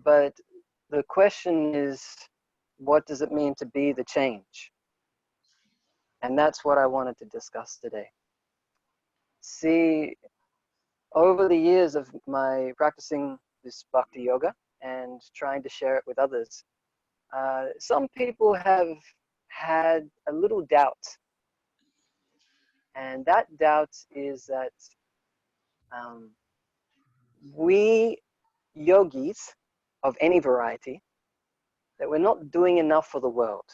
But the question is, what does it mean to be the change? And that's what I wanted to discuss today. See, over the years of my practicing this bhakti yoga and trying to share it with others, some people have had a little doubt. And that doubt is that we yogis of any variety, that we're not doing enough for the world,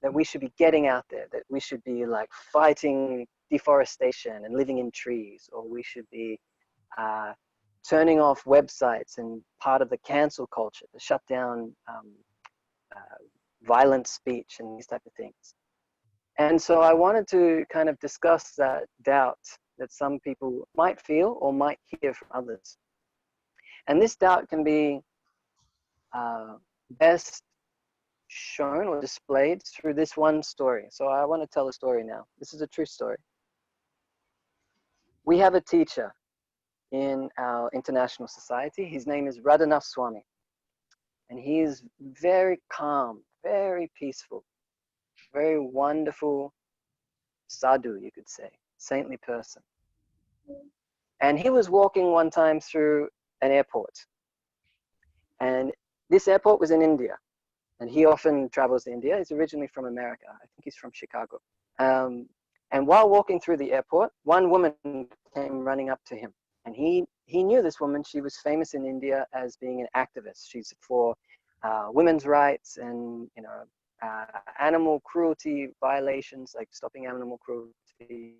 that we should be getting out there, that we should be like fighting deforestation and living in trees, or we should be turning off websites and part of the cancel culture to shut down violent speech and these type of things. And so I wanted to kind of discuss that doubt that some people might feel or might hear from others. And this doubt can be best shown or displayed through this one story. So I want to tell a story now. This is a true story. We have a teacher in our international society. His name is Radhanath Swami. And he is very calm, very peaceful, very wonderful sadhu, you could say, saintly person. And he was walking one time through an airport. And this airport was in India. And he often travels to India. He's originally from America. I think he's from Chicago. And while walking through the airport, one woman came running up to him. And he knew this woman. She was famous in India as being an activist. She's for women's rights and, you know, animal cruelty violations, like stopping animal cruelty,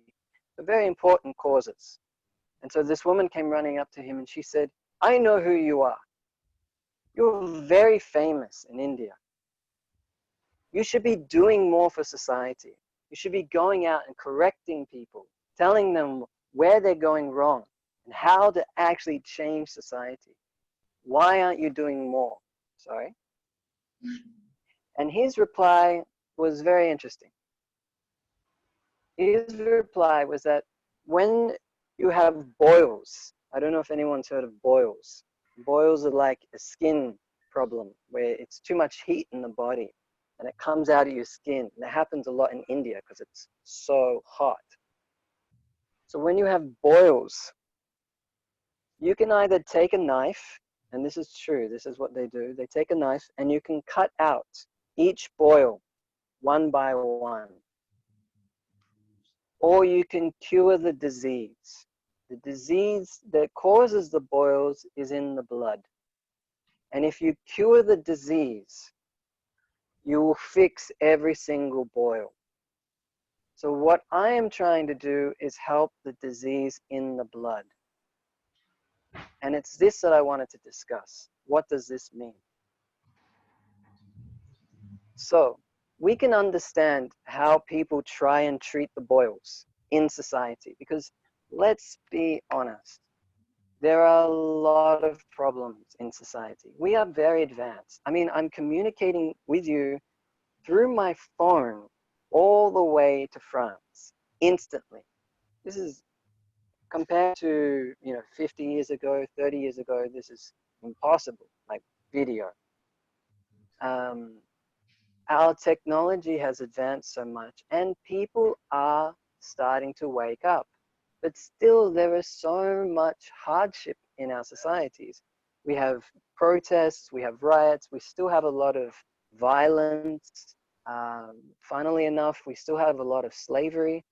very important causes. And so this woman came running up to him and she said, "I know who you are. You're very famous in India. You should be doing more for society. You should be going out and correcting people, telling them where they're going wrong and how to actually change society. Why aren't you doing more?" Sorry. And his reply was very interesting. His reply was that when you have boils, I don't know if anyone's heard of boils. Boils are like a skin problem where it's too much heat in the body and it comes out of your skin. And that happens a lot in India because it's so hot. So when you have boils, you can either take a knife, and this is true, this is what they do. They take a knife and you can cut out each boil one by one. Or you can cure the disease. The disease that causes the boils is in the blood. And if you cure the disease, you will fix every single boil. So what I am trying to do is help the disease in the blood. And it's this that I wanted to discuss. What does this mean? So we can understand how people try and treat the boils in society, because let's be honest, there are a lot of problems in society. We are very advanced. I mean, I'm communicating with you through my phone all the way to France instantly. This is compared to, 50 years ago, 30 years ago, this is impossible, like video. Our technology has advanced so much and people are starting to wake up. But still, there is so much hardship in our societies. We have protests, we have riots, we still have a lot of violence. Funnily enough, we still have a lot of slavery.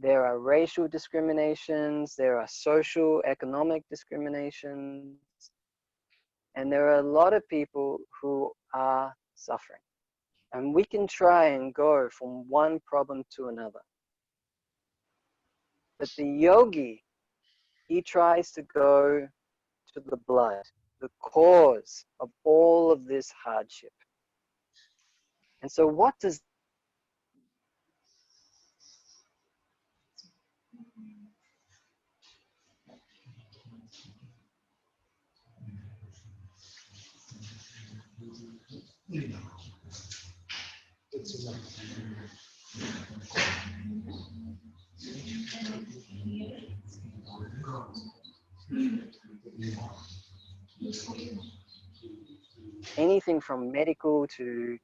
There are racial discriminations, there are social, economic discriminations, and there are a lot of people who are suffering. And we can try and go from one problem to another. But the yogi, he tries to go to the blood, the cause of all of this hardship. And so what does Anything from medical to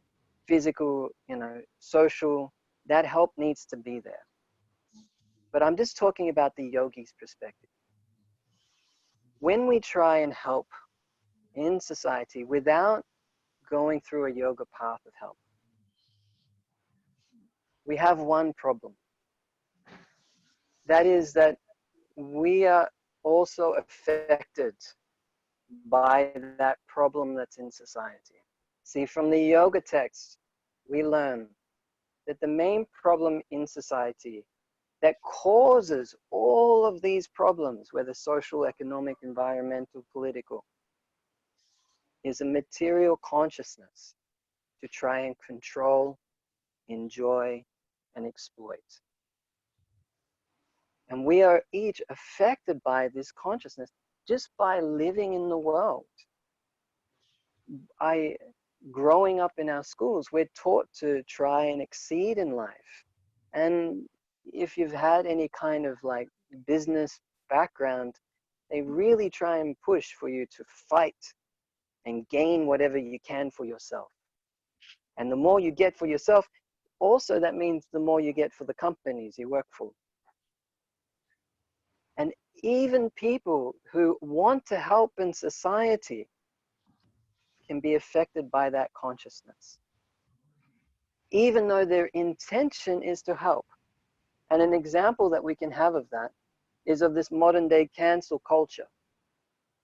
physical, social, that help needs to be there. But I'm just talking about the yogi's perspective. When we try and help in society without going through a yoga path of help, we have one problem. That is that we are also affected by that problem that's in society. See, from the yoga text, we learn that the main problem in society that causes all of these problems, whether social, economic, environmental, political, is a material consciousness to try and control, enjoy, and exploit. And we are each affected by this consciousness just by living in the world. Growing up in our schools, we're taught to try and exceed in life. And if you've had any kind of like business background, they really try and push for you to fight and gain whatever you can for yourself. And the more you get for yourself, also that means the more you get for the companies you work for. And even people who want to help in society can be affected by that consciousness, even though their intention is to help. And an example that we can have of that is of this modern day cancel culture,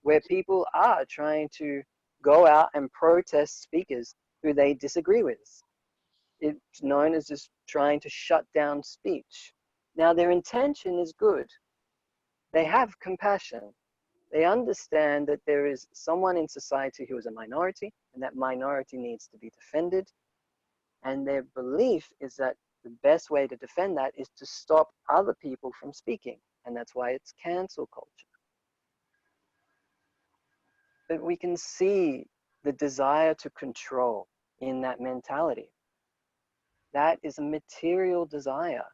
where people are trying to go out and protest speakers who they disagree with. It's known as just trying to shut down speech. Now, their intention is good. They have compassion. They understand that there is someone in society who is a minority, and that minority needs to be defended. And their belief is that the best way to defend that is to stop other people from speaking. And that's why it's cancel culture. But we can see the desire to control in that mentality. That is a material desire.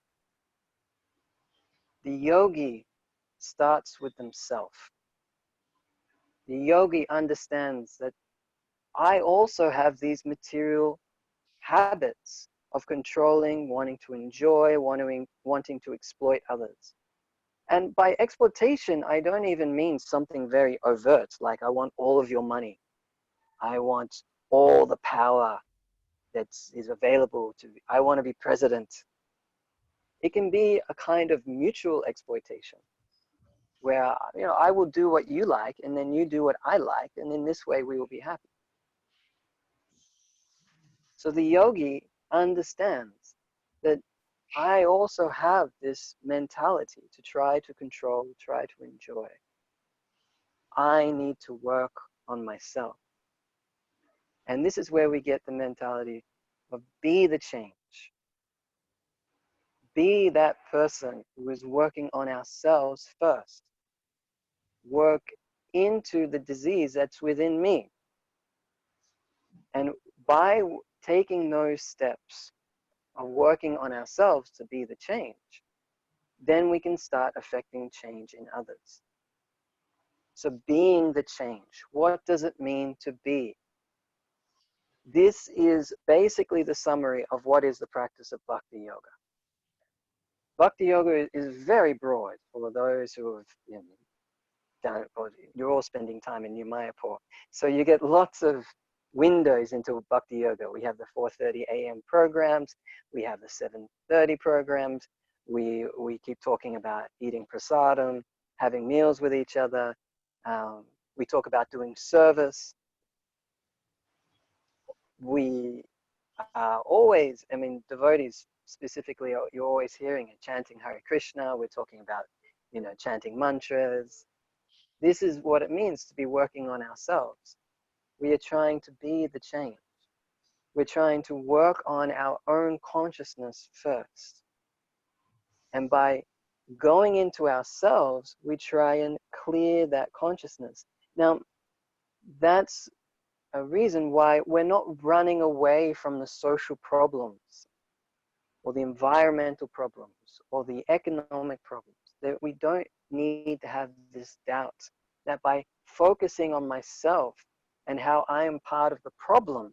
The yogi starts with themselves. The yogi understands that I also have these material habits of controlling, wanting to enjoy, wanting to exploit others. And by exploitation, I don't even mean something very overt, like I want all of your money. I want all the power that is available to me. I want to be president. It can be a kind of mutual exploitation where, I will do what you like and then you do what I like, and in this way we will be happy. So the yogi understands that I also have this mentality to try to control, try to enjoy. I need to work on myself. And this is where we get the mentality of be the change. Be that person who is working on ourselves first. Work into the disease that's within me. And by taking those steps of working on ourselves to be the change, then we can start affecting change in others. So being the change, what does it mean to be? This is basically the summary of what is the practice of Bhakti Yoga. Bhakti Yoga is very broad for those who have done it, or you're all spending time in New Mayapur. So you get lots of windows into Bhakti Yoga. We have the 4:30 a.m. programs. We have the 7:30 programs. We keep talking about eating prasadam, having meals with each other. We talk about doing service. We are always, devotees specifically, you're always hearing it, chanting Hare Krishna. We're talking about, chanting mantras. This is what it means to be working on ourselves. We are trying to be the change. We're trying to work on our own consciousness first. And by going into ourselves, we try and clear that consciousness. Now, that's a reason why we're not running away from the social problems or the environmental problems or the economic problems. That we don't need to have this doubt that by focusing on myself and how I am part of the problem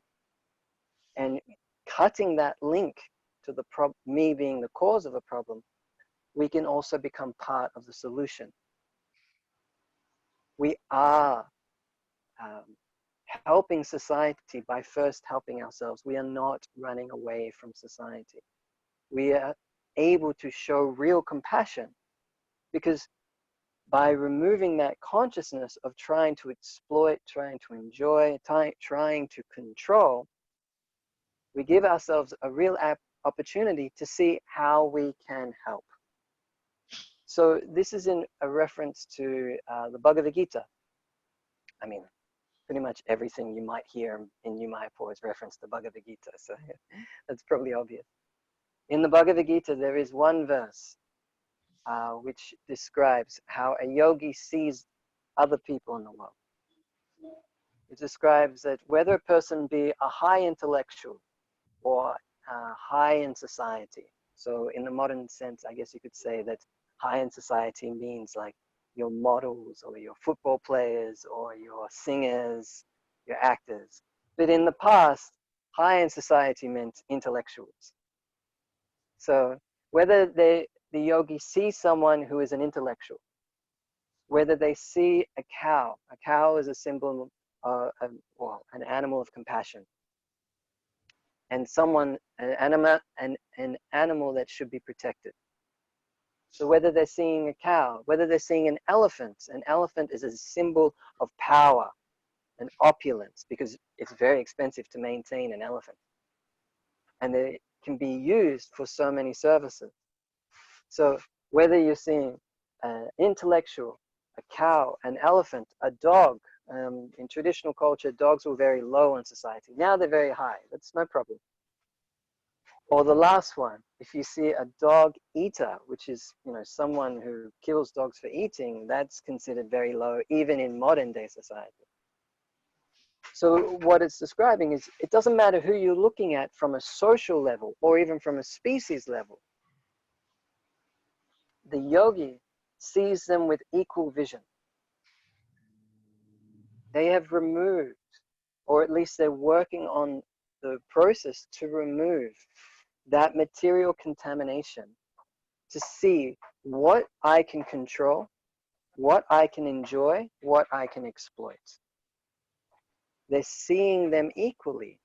and cutting that link to the me being the cause of a problem, we can also become part of the solution. We are helping society by first helping ourselves. We are not running away from society. We are able to show real compassion, because by removing that consciousness of trying to exploit, trying to enjoy, trying to control, we give ourselves a real opportunity to see how we can help. So this is in a reference to the Bhagavad Gita. I mean, pretty much everything you might hear in New Mayapur is referenced to Bhagavad Gita, so that's probably obvious. In the Bhagavad Gita, there is one verse which describes how a yogi sees other people in the world. It describes that whether a person be a high intellectual or high in society. So in the modern sense, I guess you could say that high in society means like your models or your football players or your singers, your actors. But in the past, high in society meant intellectuals. So whether the yogi sees someone who is an intellectual, whether they see a cow is a symbol of, an animal of compassion, and an animal that should be protected. So whether they're seeing a cow, whether they're seeing an elephant is a symbol of power and opulence, because it's very expensive to maintain an elephant. And they can be used for so many services. So whether you're seeing an intellectual, a cow, an elephant, a dog, in traditional culture, dogs were very low in society. Now they're very high. That's no problem. Or the last one, if you see a dog eater, which is, someone who kills dogs for eating, that's considered very low, even in modern day society. So what it's describing is, it doesn't matter who you're looking at from a social level or even from a species level. The yogi sees them with equal vision. They have removed, or at least they're working on the process to remove that material contamination, to see what I can control, what I can enjoy, what I can exploit. They're seeing them equally.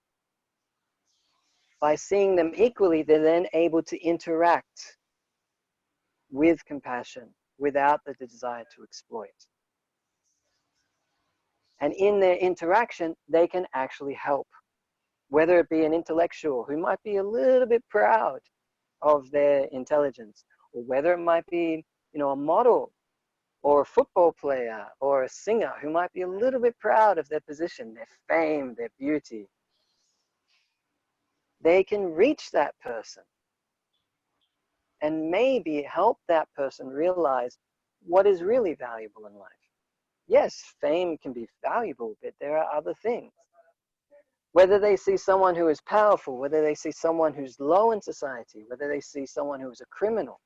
By seeing them equally, they're then able to interact with compassion without the desire to exploit. And in their interaction, they can actually help. Whether it be an intellectual who might be a little bit proud of their intelligence, or whether it might be, a model or a football player or a singer who might be a little bit proud of their position, their fame, their beauty. They can reach that person and maybe help that person realize what is really valuable in life. Yes, fame can be valuable, but there are other things. Whether they see someone who is powerful, whether they see someone who's low in society, whether they see someone who is a criminal,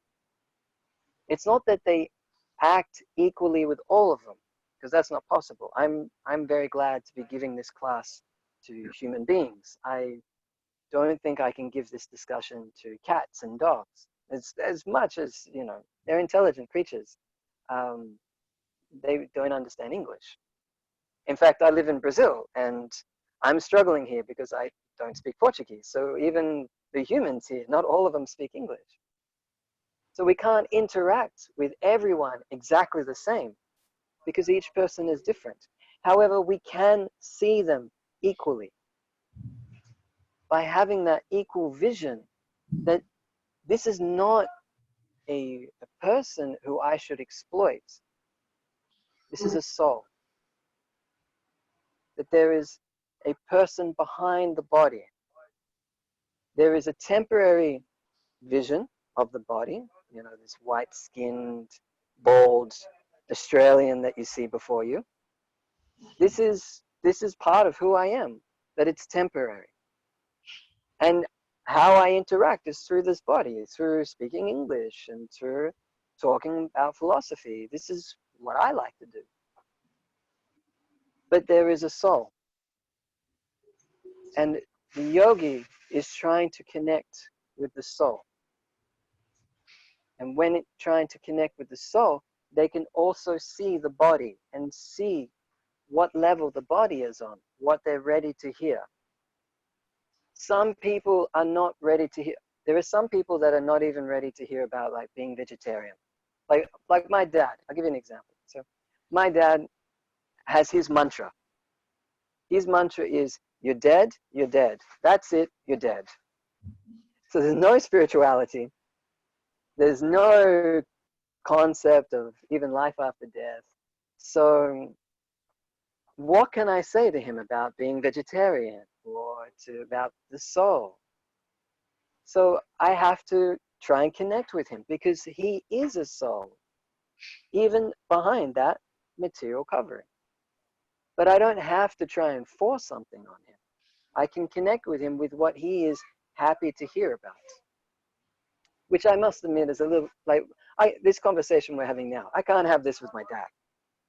it's not that they act equally with all of them, because that's not possible. I'm very glad to be giving this class to human beings. I don't think I can give this discussion to cats and dogs. As much as, they're intelligent creatures. They don't understand English. In fact, I live in Brazil, and I'm struggling here because I don't speak Portuguese. So even the humans here, not all of them speak English. So we can't interact with everyone exactly the same, because each person is different. However, we can see them equally. By having that equal vision, that this is not a person who I should exploit. This is a soul. That there is a person behind the body. There is a temporary vision of the body, this white-skinned, bald Australian that you see before you. This is part of who I am, that it's temporary. And how I interact is through this body, through speaking English and through talking about philosophy. This is what I like to do. but there is a soul. And the yogi is trying to connect with the soul. And when it's trying to connect with the soul, they can also see the body and see what level the body is on, what they're ready to hear. Some people are not ready to hear. There are some people that are not even ready to hear about like being vegetarian. Like my dad. I'll give you an example. So my dad has his mantra. His mantra is, you're dead, you're dead. That's it, you're dead. So there's no spirituality. There's no concept of even life after death. So what can I say to him about being vegetarian or about the soul? So I have to try and connect with him because he is a soul, even behind that material covering. But I don't have to try and force something on him. I can connect with him with what he is happy to hear about. Which I must admit is a little, like, this conversation we're having now, I can't have this with my dad.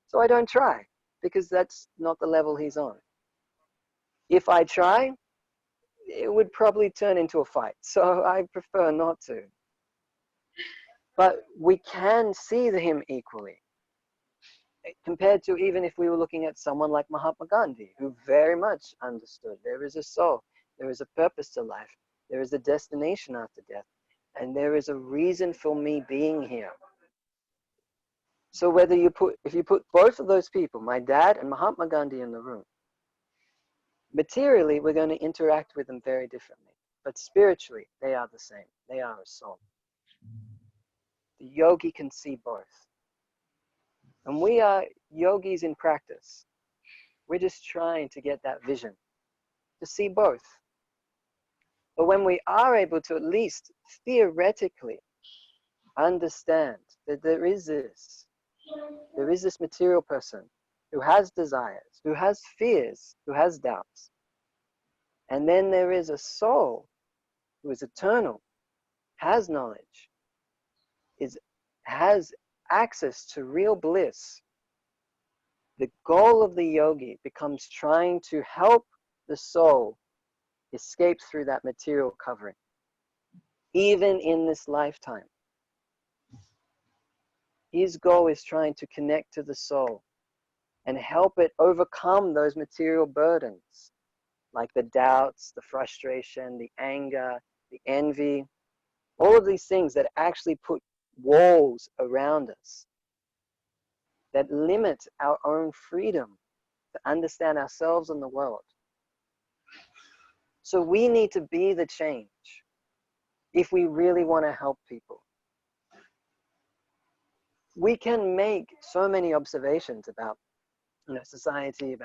So I don't try, because that's not the level he's on. If I try, it would probably turn into a fight. So I prefer not to. But we can see him equally. Compared to even if we were looking at someone like Mahatma Gandhi, who very much understood there is a soul, there is a purpose to life, there is a destination after death, and there is a reason for me being here. So if you put both of those people, my dad and Mahatma Gandhi, in the room, materially we're going to interact with them very differently. But spiritually, they are the same. They are a soul. The yogi can see both. And we are yogis in practice. We're just trying to get that vision, to see both. But when we are able to at least theoretically understand that there is this material person who has desires, who has fears, who has doubts. And then there is a soul who is eternal, has knowledge, has access to real bliss. The goal of the yogi becomes trying to help the soul escape through that material covering, even in this lifetime. His goal is trying to connect to the soul and help it overcome those material burdens, like the doubts, the frustration, the anger, the envy, all of these things that actually put walls around us, that limit our own freedom to understand ourselves and the world. So we need to be the change if we really want to help people. We can make so many observations about society,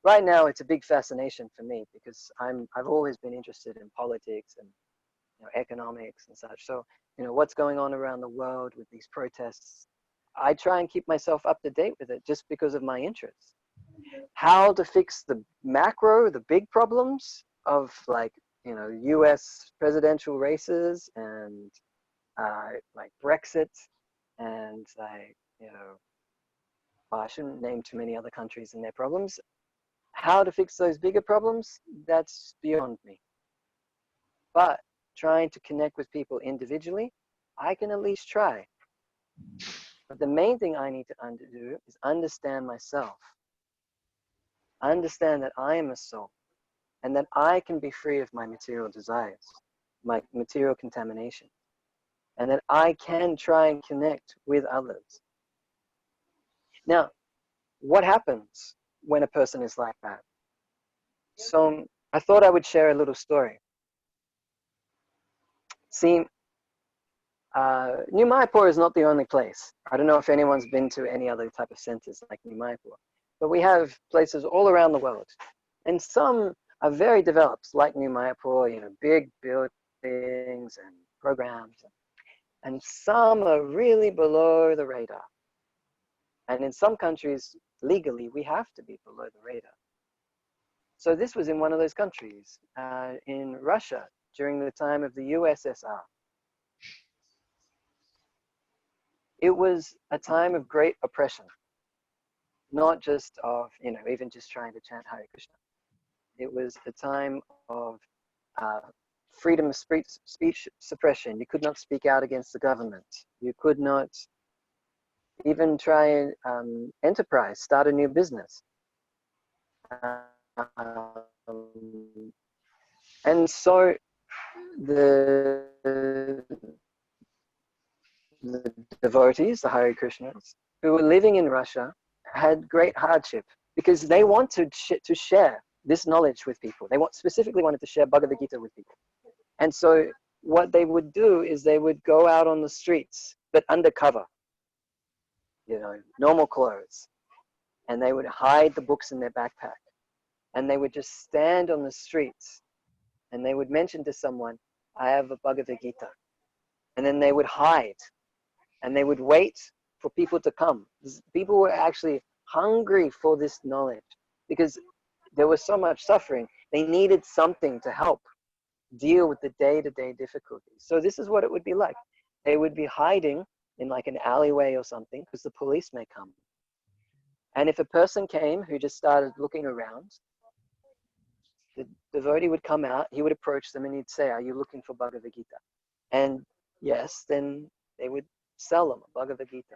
right now it's a big fascination for me because I've always been interested in politics and economics and such. So what's going on around the world with these protests, I try and keep myself up to date with it just because of my interest. How to fix the macro, the big problems of US presidential races and like Brexit and I shouldn't name too many other countries and their problems. How to fix those bigger problems, that's beyond me. But trying to connect with people individually, I can at least try. But the main thing I need to do is understand myself. Understand that I am a soul and that I can be free of my material desires, my material contamination, and that I can try and connect with others. Now, what happens when a person is like that? So I thought I would share a little story. See, New Mayapur is not the only place. I don't know if anyone's been to any other type of centers like New Mayapur, but we have places all around the world. And some are very developed, like New Mayapur, big buildings and programs. And some are really below the radar. And in some countries, legally, we have to be below the radar. So this was in one of those countries, in Russia, during the time of the USSR. It was a time of great oppression. not just of, even just trying to chant Hare Krishna. It was a time of uh, freedom of speech suppression. You could not speak out against the government. You could not even try and enterprise, start a new business. And so the devotees, the Hare Krishnas, who were living in Russia, had great hardship because they wanted to share this knowledge with people. They specifically wanted to share Bhagavad Gita with people. And so what they would do is they would go out on the streets, but undercover, normal clothes. And they would hide the books in their backpack. And they would just stand on the streets and they would mention to someone, I have a Bhagavad Gita. And then they would hide and they would wait for people to come. People were actually hungry for this knowledge because there was so much suffering. They needed something to help deal with the day-to-day difficulties. So this is what it would be like. They would be hiding in like an alleyway or something because the police may come. And if a person came who just started looking around, the devotee would come out, he would approach them and he'd say, are you looking for Bhagavad Gita? And yes, then they would sell them a Bhagavad Gita.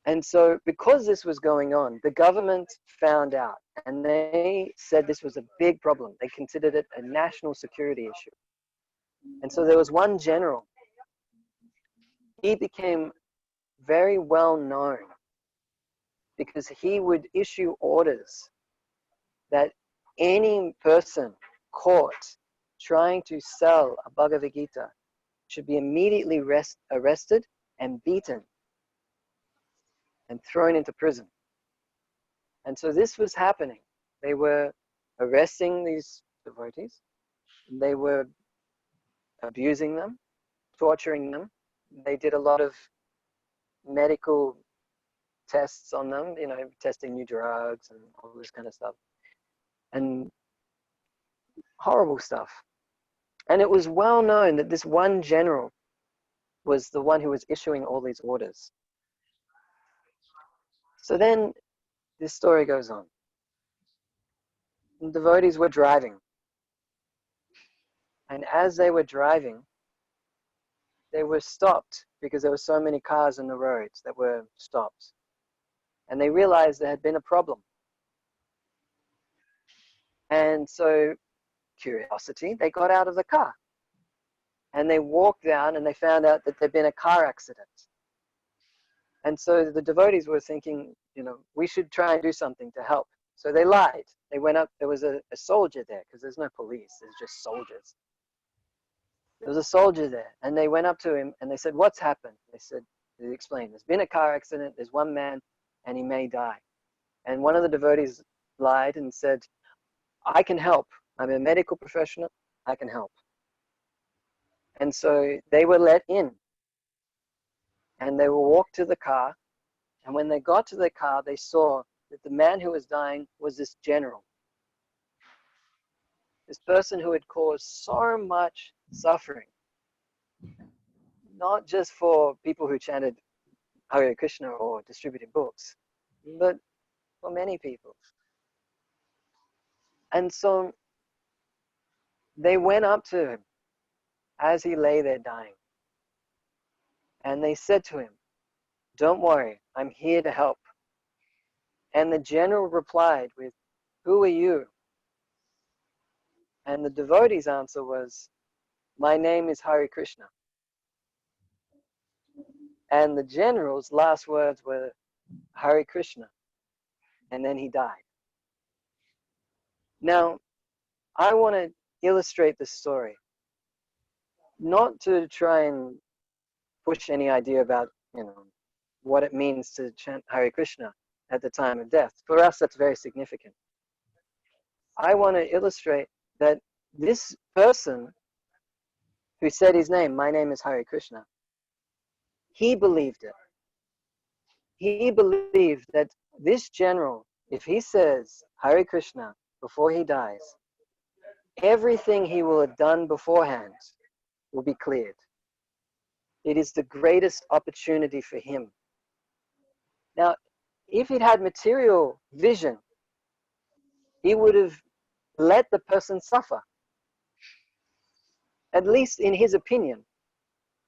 And so because this was going on, the government found out and they said this was a big problem. They considered it a national security issue. And so there was one general. He became very well known because he would issue orders that any person caught trying to sell a Bhagavad Gita should be immediately arrested and beaten and thrown into prison. And so this was happening. They were arresting these devotees. They were abusing them, torturing them. They did a lot of medical tests on them, testing new drugs and all this kind of stuff. And horrible stuff. And it was well known that this one general was the one who was issuing all these orders. So then this story goes on. The devotees were driving. And as they were driving, they were stopped because there were so many cars on the roads that were stopped. And they realized there had been a problem. And so, curiosity, they got out of the car. And they walked down and they found out that there'd been a car accident. And so the devotees were thinking, we should try and do something to help. So they lied. They went up, there was a soldier there because there's no police, there's just soldiers. There was a soldier there and they went up to him and they said, what's happened? They explained, there's been a car accident, there's one man and he may die. And one of the devotees lied and said, I can help. I'm a medical professional, I can help. And so they were let in. And they were walked to the car. And when they got to the car, they saw that the man who was dying was this general. This person who had caused so much suffering. Not just for people who chanted Hare Krishna or distributed books, but for many people. And so they went up to him as he lay there dying. And they said to him, don't worry, I'm here to help. And the general replied with, who are you? And the devotee's answer was, my name is Hare Krishna. And the general's last words were, Hare Krishna. And then he died. Now, I want to illustrate this story, not to try and push any idea about, what it means to chant Hare Krishna at the time of death. For us, that's very significant. I want to illustrate that this person who said his name, my name is Hare Krishna, he believed it. He believed that this general, if he says Hare Krishna before he dies, everything he will have done beforehand will be cleared. It is the greatest opportunity for him. Now, If he'd had material vision, he would have let the person suffer, at least in his opinion.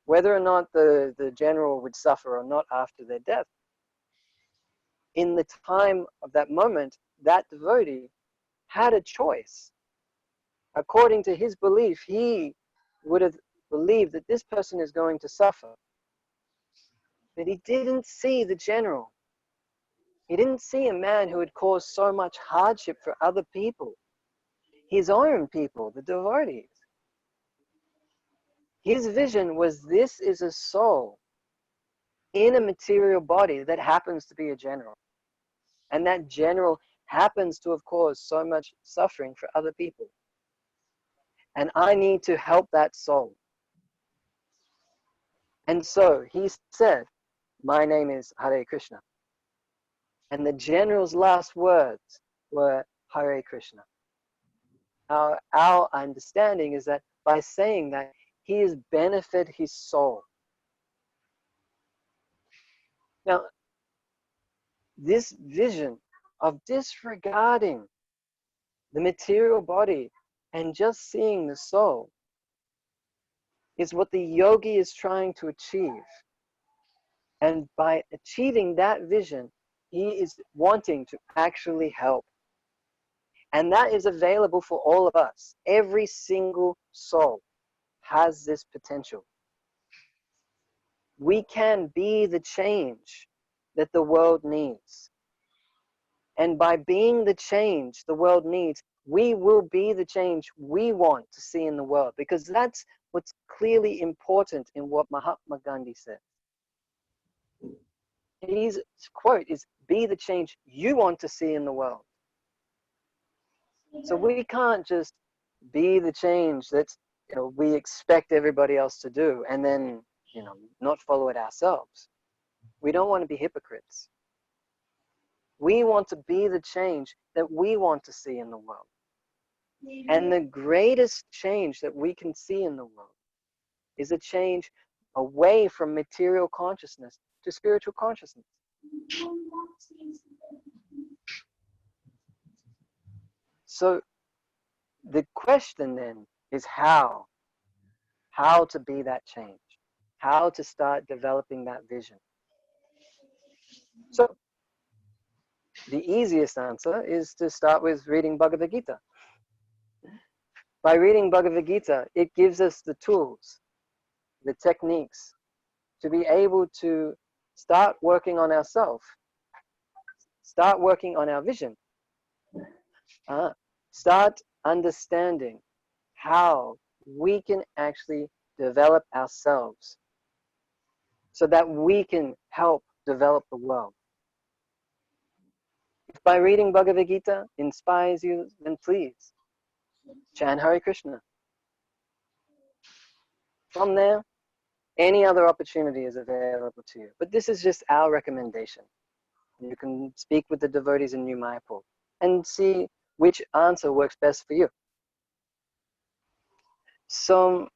Whether or not the general would suffer or not after their death, in the time of that moment, that devotee had a choice. According to his belief, he would have believed that this person is going to suffer. But he didn't see the general. He didn't see a man who had caused so much hardship for other people, his own people, the devotees. His vision was, this is a soul in a material body that happens to be a general. And that general happens to have caused so much suffering for other people. And I need to help that soul. And so he said, my name is Hare Krishna. And the general's last words were Hare Krishna. Our understanding is that by saying that, he has benefited his soul. Now, this vision of disregarding the material body and just seeing the soul is what the yogi is trying to achieve. And by achieving that vision, he is wanting to actually help. And that is available for all of us. Every single soul has this potential. We can be the change that the world needs. And by being the change the world needs, we will be the change we want to see in the world. Because that's what's clearly important in what Mahatma Gandhi said. His quote is, be the change you want to see in the world. So we can't just be the change that we expect everybody else to do and then not follow it ourselves. We don't want to be hypocrites. We want to be the change that we want to see in the world. And the greatest change that we can see in the world is a change away from material consciousness to spiritual consciousness. So the question then is how to be that change, how to start developing that vision. So the easiest answer is to start with reading Bhagavad Gita. By reading Bhagavad Gita, it gives us the tools, the techniques to be able to start working on ourselves, start working on our vision, start understanding how we can actually develop ourselves so that we can help develop the world. If by reading Bhagavad Gita inspires you, then please chant Hare Krishna. From there, any other opportunity is available to you. But this is just our recommendation. You can speak with the devotees in New Mayapur and see which answer works best for you. So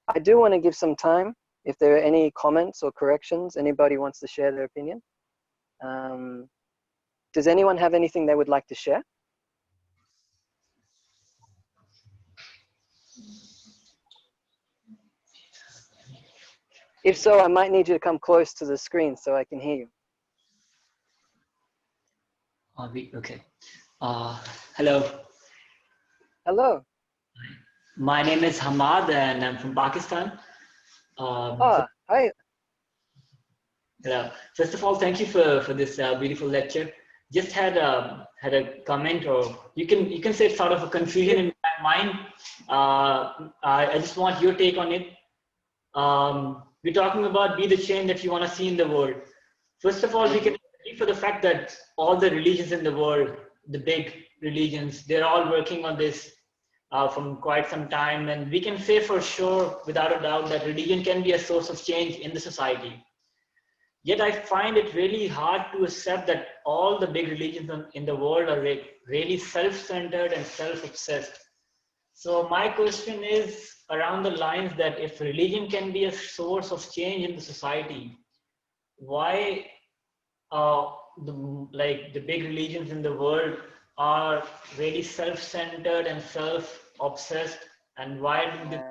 I do want to give some time. If there are any comments or corrections, anybody wants to share their opinion. Does anyone have anything they would like to share? If so, I might need you to come close to the screen so I can hear you. Okay. Hello. Hello. My name is Hamad and I'm from Pakistan. Hi. Hello. First of all, thank you for this beautiful lecture. Just had a comment, or you can say it's sort of a confusion in my mind. I just want your take on it. We're talking about be the change that you want to see in the world. First of all, we can agree for the fact that all the religions in the world, the big religions, they're all working on this from quite some time. And we can say for sure, without a doubt, that religion can be a source of change in the society. Yet I find it really hard to accept that all the big religions in the world are really self-centered and self-obsessed. So my question is around the lines that if religion can be a source of change in the society, why the big religions in the world are very self-centered and self-obsessed, and why do the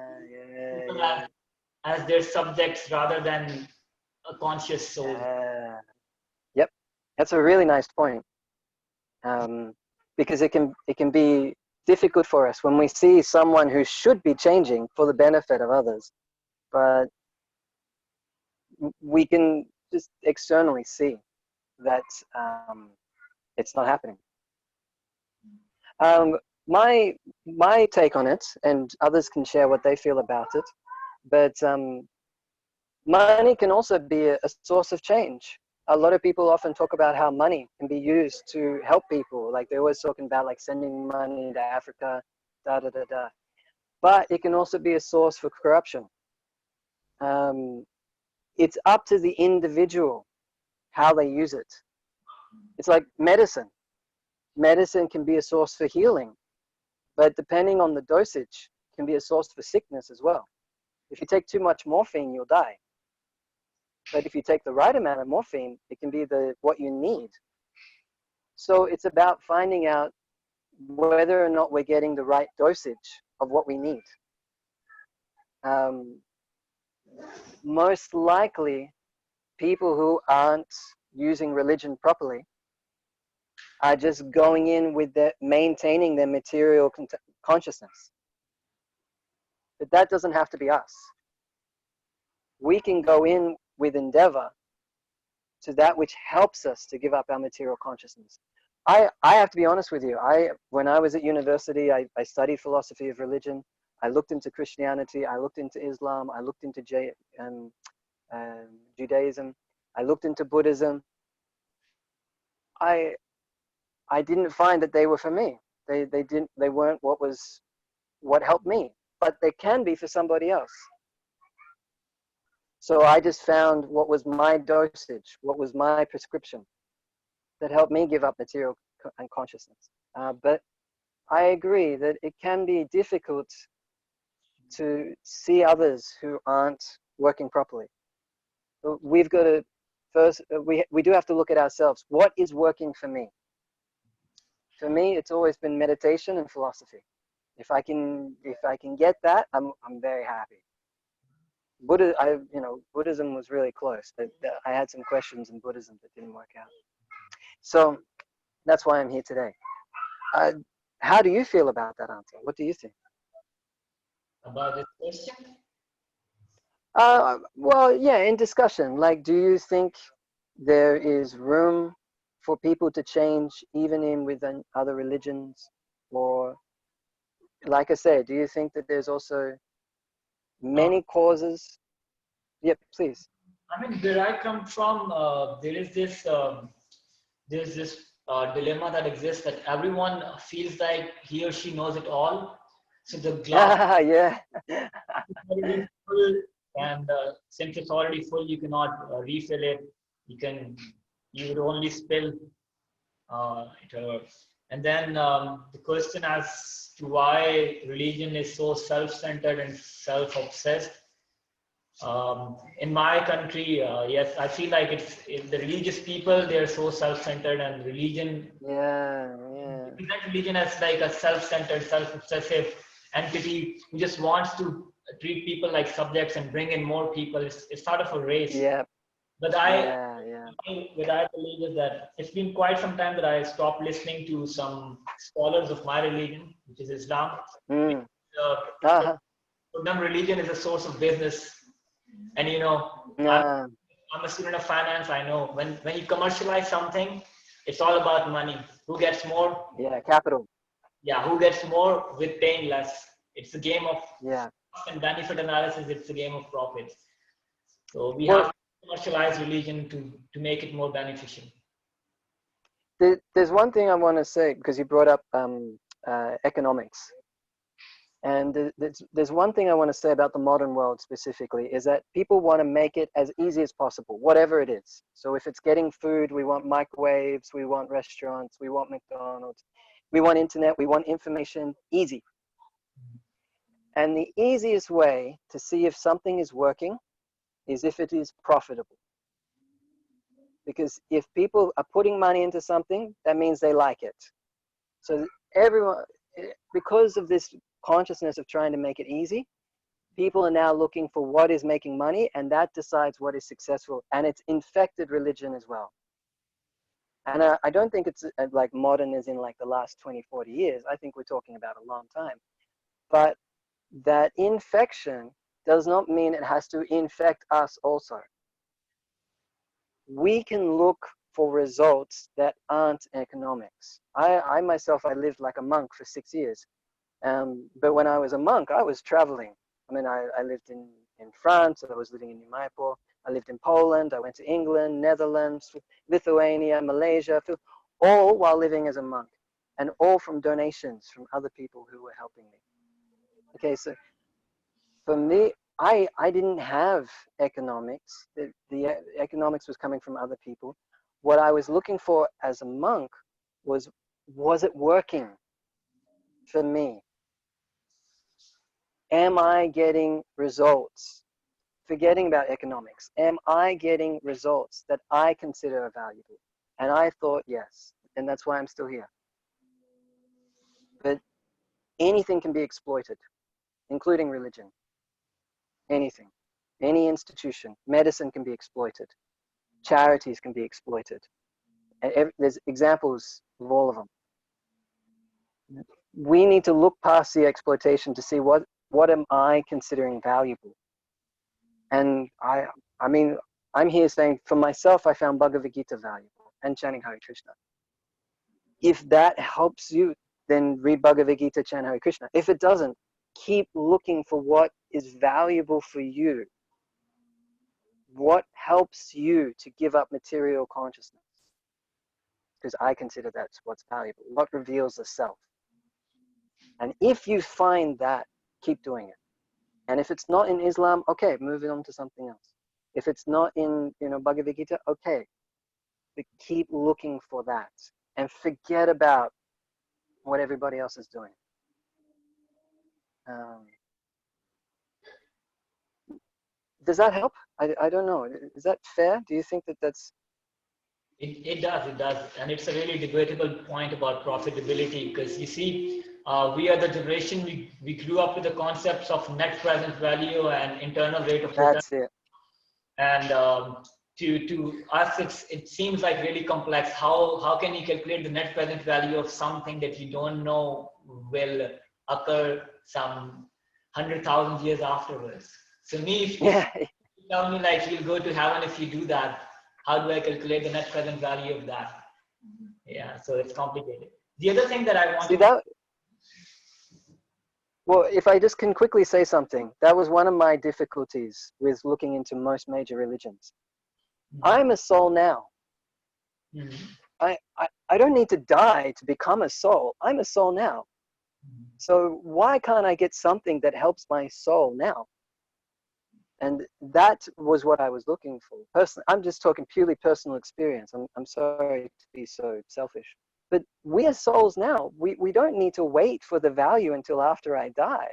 people yeah. as their subjects rather than a conscious soul? Yep, that's a really nice point. Um, because it can be difficult for us when we see someone who should be changing for the benefit of others, but we can just externally see that it's not happening. Um, my take on it, and others can share what they feel about it, but money can also be a source of change. A lot of people often talk about how money can be used to help people. Like they're always talking about like sending money to Africa, da da da da. But it can also be a source for corruption. Um, it's up to the individual how they use it. It's like medicine. Medicine can be a source for healing, but depending on the dosage, can be a source for sickness as well. If you take too much morphine, you'll die. But if you take the right amount of morphine, it can be what you need. So it's about finding out whether or not we're getting the right dosage of what we need. Um, most likely, people who aren't using religion properly are just going in with maintaining their material consciousness. But that doesn't have to be us. We can go in with endeavor to that which helps us to give up our material consciousness. I have to be honest with you. When I was at university, I studied philosophy of religion. I looked into Christianity. I looked into Islam. I looked into Judaism. I looked into Buddhism. I didn't find that they were for me. They weren't what helped me, but they can be for somebody else. So I just found what was my dosage, what was my prescription that helped me give up material and consciousness. But I agree that it can be difficult to see others who aren't working properly. We've got to first, we do have to look at ourselves. What is working for me? For me, it's always been meditation and philosophy. If I can get that, I'm very happy. Buddhism was really close. I had some questions in Buddhism that didn't work out. So that's why I'm here today. How do you feel about that answer? What do you think? About this question? Well, yeah, in discussion, like, do you think there is room for people to change even in within other religions? Or, like I said, do you think that there's also many causes? Yep, please. I mean, where I come from, there's this dilemma that exists that everyone feels like he or she knows it all. So the glass Yeah. is already full, and since it's already full, you cannot refill it. You would only spill it. And then the question as to why religion is so self-centered and self-obsessed. In my country, yes, I feel like the religious people, they're so self-centered, and religion, Yeah. present religion as like a self-centered, self-obsessive entity who just wants to treat people like subjects and bring in more people. It's sort of a race. Yeah. But Yeah. what I believe is that it's been quite some time that I stopped listening to some scholars of my religion, which is Islam. Mm. For them, religion is a source of business. And Yeah. I'm a student of finance. I know when you commercialize something, it's all about money. Who gets more? Yeah. Capital. Yeah, who gets more with paying less? It's a game of Yeah. cost and benefit analysis. It's a game of profits. So we Well, have to commercialize religion to make it more beneficial. there's one thing I want to say because you brought up economics. And there's one thing I want to say about the modern world specifically is that people want to make it as easy as possible, whatever it is. So if it's getting food, we want microwaves, we want restaurants, we want McDonald's, we want internet, we want information, easy. And the easiest way to see if something is working is if it is profitable. Because if people are putting money into something, that means they like it. So everyone, because of this consciousness of trying to make it easy, people are now looking for what is making money, and that decides what is successful. And it's infected religion as well. And I don't think it's like modern as in like the last 20, 40 years. I think we're talking about a long time. But that infection does not mean it has to infect us also. We can look for results that aren't economics. I myself, I lived like a monk for 6 years. But when I was a monk, I was traveling. I mean, I lived in France, I was living in Mayapur, I lived in Poland, I went to England, Netherlands, Lithuania, Malaysia, all while living as a monk, and all from donations from other people who were helping me. Okay, so for me, I didn't have economics. The economics was coming from other people. What I was looking for as a monk was it working for me? Am I getting results? Forgetting about economics, am I getting results that I consider valuable? And I thought yes, and that's why I'm still here. But anything can be exploited, including religion. Anything, any institution, medicine can be exploited, charities can be exploited. And there's examples of all of them. We need to look past the exploitation to see what am I considering valuable. And I mean, I'm here saying for myself, I found Bhagavad Gita valuable and chanting Hare Krishna. If that helps you, then read Bhagavad Gita, chant Hare Krishna. If it doesn't, keep looking for what is valuable for you. What helps you to give up material consciousness? Because I consider that's what's valuable. What reveals the self? And if you find that, keep doing it. And if it's not in Islam, okay, move it on to something else. If it's not in, Bhagavad Gita, okay. But keep looking for that and forget about what everybody else is doing. Does that help? I don't know. Is that fair? Do you think that that's... It does. And it's a really debatable point about profitability, because you see, we are the generation, we grew up with the concepts of net present value and internal rate of return. That's it. And to us, it seems like really complex. How can you calculate the net present value of something that you don't know will occur some 100,000 years afterwards? So if you tell me like you'll go to heaven if you do that, how do I calculate the net present value of that? Yeah, so it's complicated. The other thing that I want to... Well, if I just can quickly say something, that was one of my difficulties with looking into most major religions. I'm a soul now. I don't need to die to become a soul. I'm a soul now. So why can't I get something that helps my soul now? And that was what I was looking for. Personally, I'm just talking purely personal experience. I'm sorry to be so selfish. But we are souls now. We don't need to wait for the value until after I die.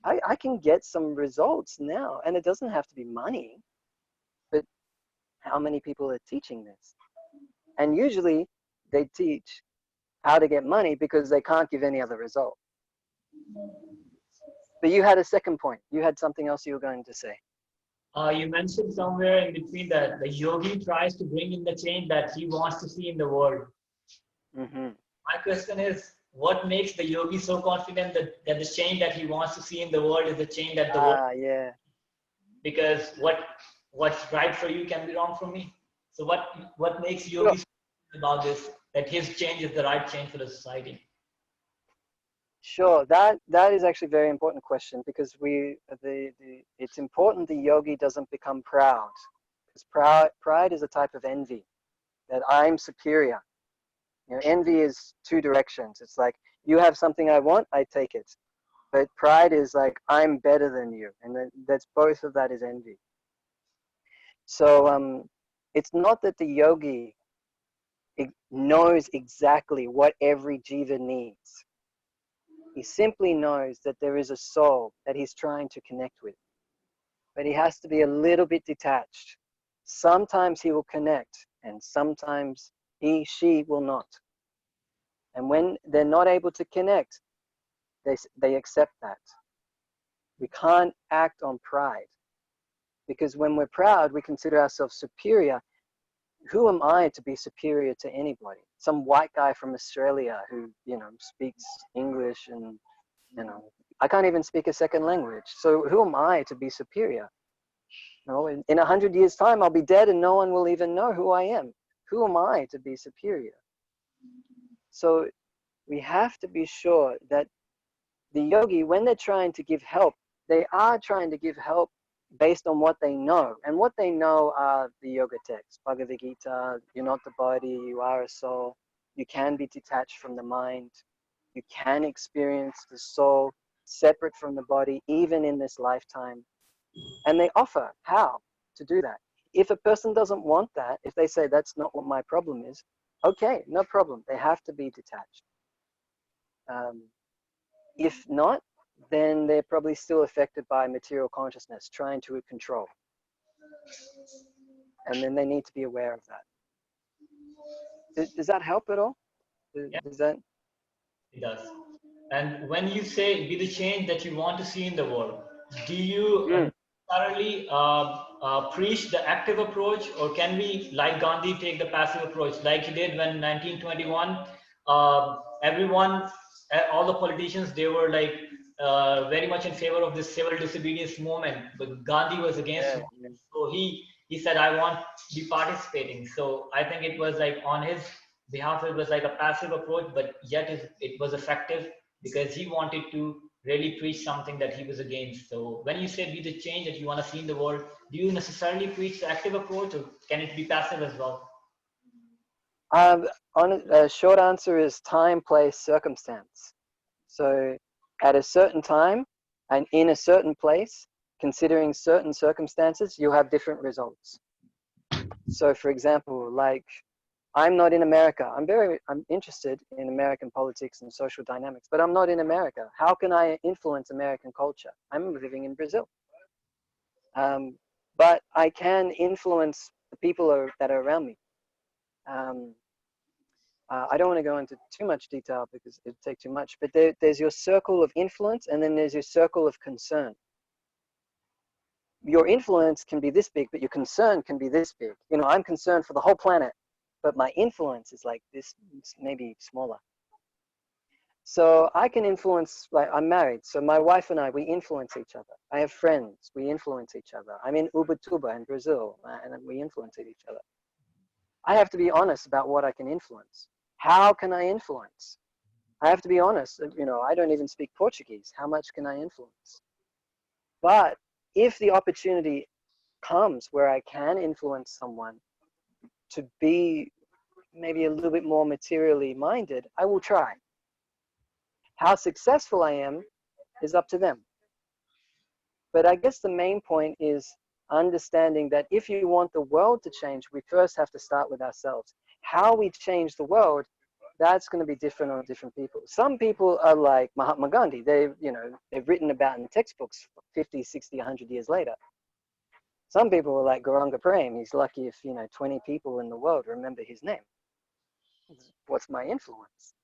I can get some results now. And it doesn't have to be money. But how many people are teaching this? And usually they teach how to get money because they can't give any other result. But you had a second point. You had something else you were going to say. You mentioned somewhere in between that the yogi tries to bring in the change that he wants to see in the world. My question is, what makes the yogi so confident that the change that he wants to see in the world is the change that the world... Yeah. Because what's right for you can be wrong for me. So what makes yogis about this, that his change is the right change for the society? Sure, that is actually a very important question, because it's important the yogi doesn't become proud, because pride is a type of envy, that I'm superior. Envy is two directions. It's like, you have something I want, I take it. But pride is like, I'm better than you, and that's both of that is envy. So it's not that the yogi knows exactly what every jiva needs. He simply knows that there is a soul that he's trying to connect with. But he has to be a little bit detached. Sometimes he will connect and sometimes she will not. And when they're not able to connect, they accept that. We can't act on pride, because when we're proud, we consider ourselves superior. Who am I to be superior to anybody? Some white guy from Australia who, speaks English and, I can't even speak a second language. So who am I to be superior? In 100 years' time, I'll be dead and no one will even know who I am. Who am I to be superior? So we have to be sure that the yogi, when they're trying to give help, they are trying to give help based on what they know. And what they know are the yoga texts, Bhagavad Gita, you're not the body, you are a soul. You can be detached from the mind. You can experience the soul separate from the body, even in this lifetime. And they offer how to do that. If a person doesn't want that, if they say that's not what my problem is, okay, no problem. They have to be detached. If not, then they're probably still affected by material consciousness, trying to control. And then they need to be aware of that. Does that help at all? Does that? It does. And when you say be the change that you want to see in the world, do you thoroughly preach the active approach, or can we, like Gandhi, take the passive approach, like he did when 1921? Everyone, all the politicians, they were like very much in favor of this civil disobedience movement, but Gandhi was against it. So he said, I want to be participating. So I think it was like on his behalf, it was like a passive approach, but yet it was effective because he wanted to really preach something that he was against. So when you say be the change that you want to see in the world, do you necessarily preach the active approach, or can it be passive as well? Short answer is time, place, circumstance. So at a certain time and in a certain place, considering certain circumstances, you'll have different results. So for example, like I'm not in America. I'm interested in American politics and social dynamics, but I'm not in America. How can I influence American culture? I'm living in Brazil. But I can influence the people that are around me. I don't want to go into too much detail because it'd take too much, but there's your circle of influence and then there's your circle of concern. Your influence can be this big, but your concern can be this big. I'm concerned for the whole planet, but my influence is like this, maybe smaller. So I can influence, like I'm married, so my wife and I, we influence each other. I have friends, we influence each other. I'm in Ubatuba in Brazil, and we influence each other. I have to be honest about what I can influence. How can I influence? I have to be honest, I don't even speak Portuguese. How much can I influence? But if the opportunity comes where I can influence someone to be maybe a little bit more materially minded, I will try. How successful I am is up to them. But I guess the main point is understanding that if you want the world to change, we first have to start with ourselves. How we change the world, that's going to be different on different people. Some people are like Mahatma Gandhi. They've written about in textbooks 50, 60, 100 years later. Some people are like Gauranga Prema. He's lucky if 20 people in the world remember his name. What's my influence?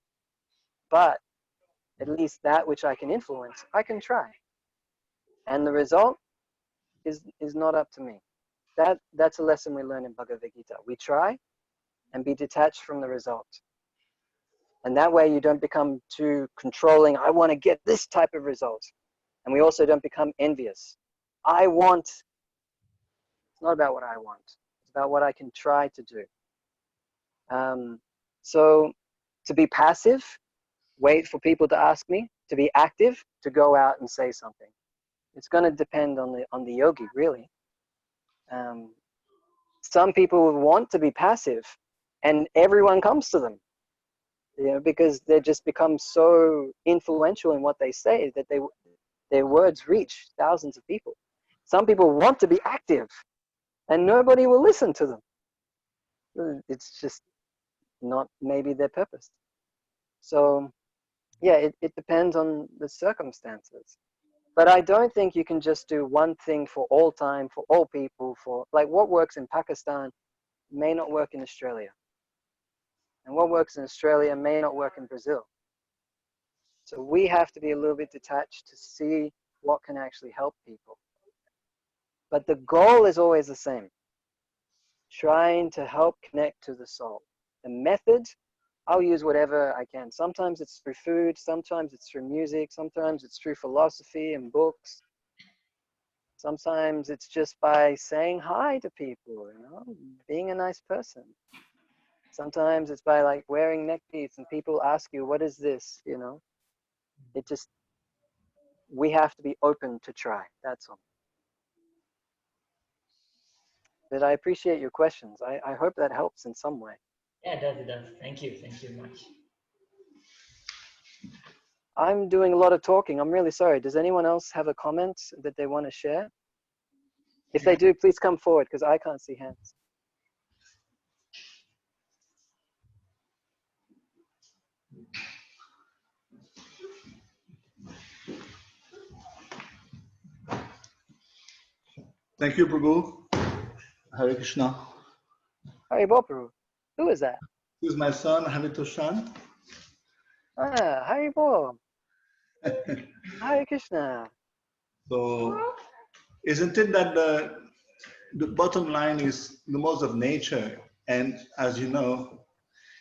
But at least that which I can influence, I can try. And the result is not up to me. That's a lesson we learn in Bhagavad Gita. We try and be detached from the result. And that way you don't become too controlling. I want to get this type of result. And we also don't become envious. It's not about what I want. It's about what I can try to do. So to be passive, wait for people to ask me. To be active, to go out and say something. It's going to depend on the yogi, really. Some people want to be passive, and everyone comes to them, because they just become so influential in what they say that their words reach thousands of people. Some people want to be active, and nobody will listen to them. It's just not maybe their purpose. So, yeah, it depends on the circumstances. But I don't think you can just do one thing for all time, for all people, for like what works in Pakistan may not work in Australia. And what works in Australia may not work in Brazil. So we have to be a little bit detached to see what can actually help people. But the goal is always the same. Trying to help connect to the soul. The method, I'll use whatever I can. Sometimes it's through food, sometimes it's through music, sometimes it's through philosophy and books. Sometimes it's just by saying hi to people, you know, being a nice person. Sometimes it's by like wearing neck beads and people ask you, what is this, you know? It just, we have to be open to try, that's all. But I appreciate your questions. I hope that helps in some way. Yeah, it does, it does. Thank you much. I'm doing a lot of talking. I'm really sorry. Does anyone else have a comment that they want to share? If they do, please come forward because I can't see hands. Thank you, Prabhu. Hare Krishna. Haribol Prabhu. Who is that? This is my son, Haritoshan. Ah, Haribol. Hare Krishna. So, isn't it that the bottom line is the laws of nature? And as you know,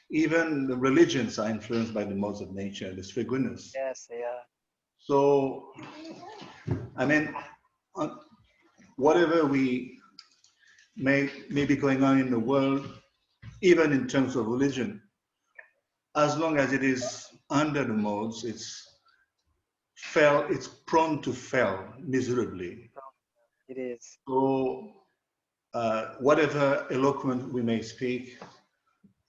even the religions are influenced by the laws of nature, the three gunas. Yes, they are. So, I mean, whatever we may be going on in the world, even in terms of religion, as long as it is under the modes, it's prone to fail miserably. It is. So whatever eloquent we may speak,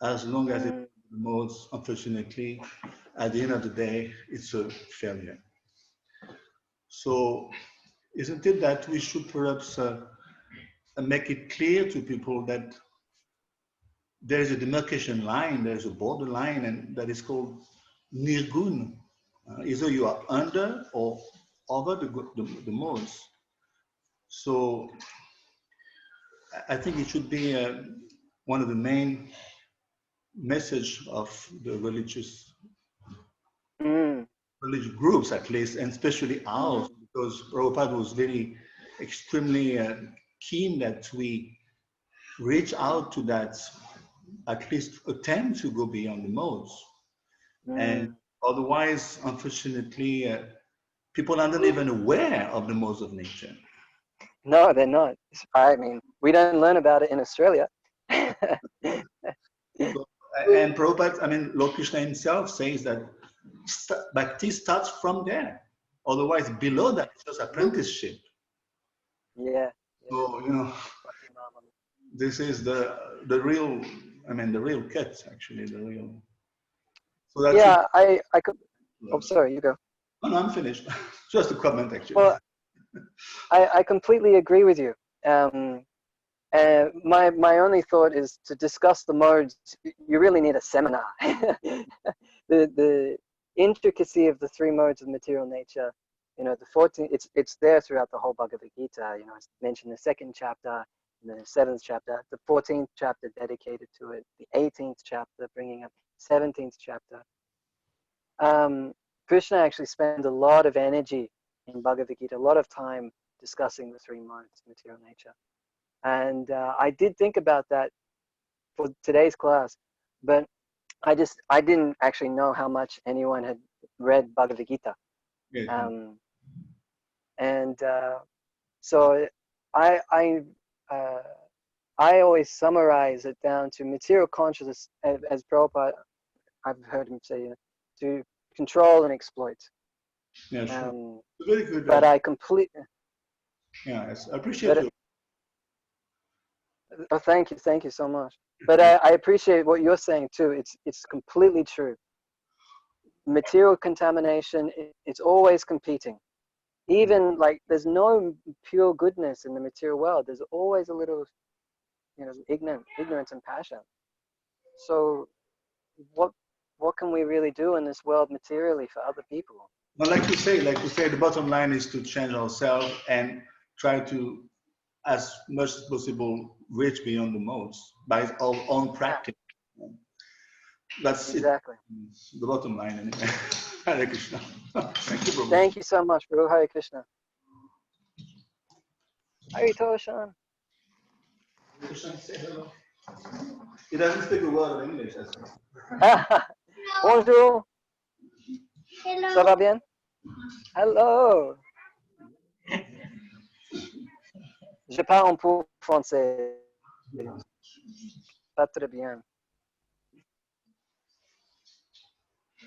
as long as it modes, unfortunately, at the end of the day, it's a failure. So isn't it that we should perhaps make it clear to people that there's a demarcation line, there's a border line, and that is called nirgun. Either you are under or over the modes. So I think it should be one of the main message of the religious groups, at least, and especially ours, because Prabhupada was very extremely keen that we reach out to that, at least attempt to go beyond the modes. And otherwise, unfortunately, people are not even aware of the modes of nature. No, they're not. I mean, we don't learn about it in Australia. And Prabhupada, I mean, Lord Krishna himself says that bhakti starts from there. Otherwise, below that, it's just apprenticeship. Yeah. So, you know, this is the real, I mean, the real cut, actually, the real. So that's yeah, I could. Oh, sorry, you go. No, I'm finished. Just a comment, actually. Well, I completely agree with you. My only thought is to discuss the modes. You really need a seminar. the intricacy of the three modes of material nature. You know, the 14. It's there throughout the whole Bhagavad Gita. You know, it's mentioned in the 2nd chapter, in the 7th chapter, the 14th chapter dedicated to it, the 18th chapter bringing up 17th chapter. Krishna actually spends a lot of energy in Bhagavad Gita, a lot of time discussing the three modes of material nature. And I did think about that for today's class, but I didn't actually know how much anyone had read Bhagavad Gita. Yeah. So I always summarize it down to material consciousness, as Prabhupada, I've heard him say, to control and exploit. Yeah, sure. Very good. But I completely. Yeah, yes, I appreciate you. Oh, thank you so much. But I appreciate what you're saying too. It's completely true. Material contamination, it's always competing. Even like there's no pure goodness in the material world. There's always a little, you know, ignorance and passion. So what can we really do in this world materially for other people? Well, like you say, the bottom line is to change ourselves and try to, as much as possible, reach beyond the modes by our own practice. That's exactly. the bottom line anyway. Hare Krishna. Thank you, Prabhu. Thank you so much, Prabhu. Hare Krishna. Haritoshan. Krishna, say hello. He doesn't speak a word of English. Bonjour. Hello. Ça va bien? Hello. Je parle un peu français. Pas très bien.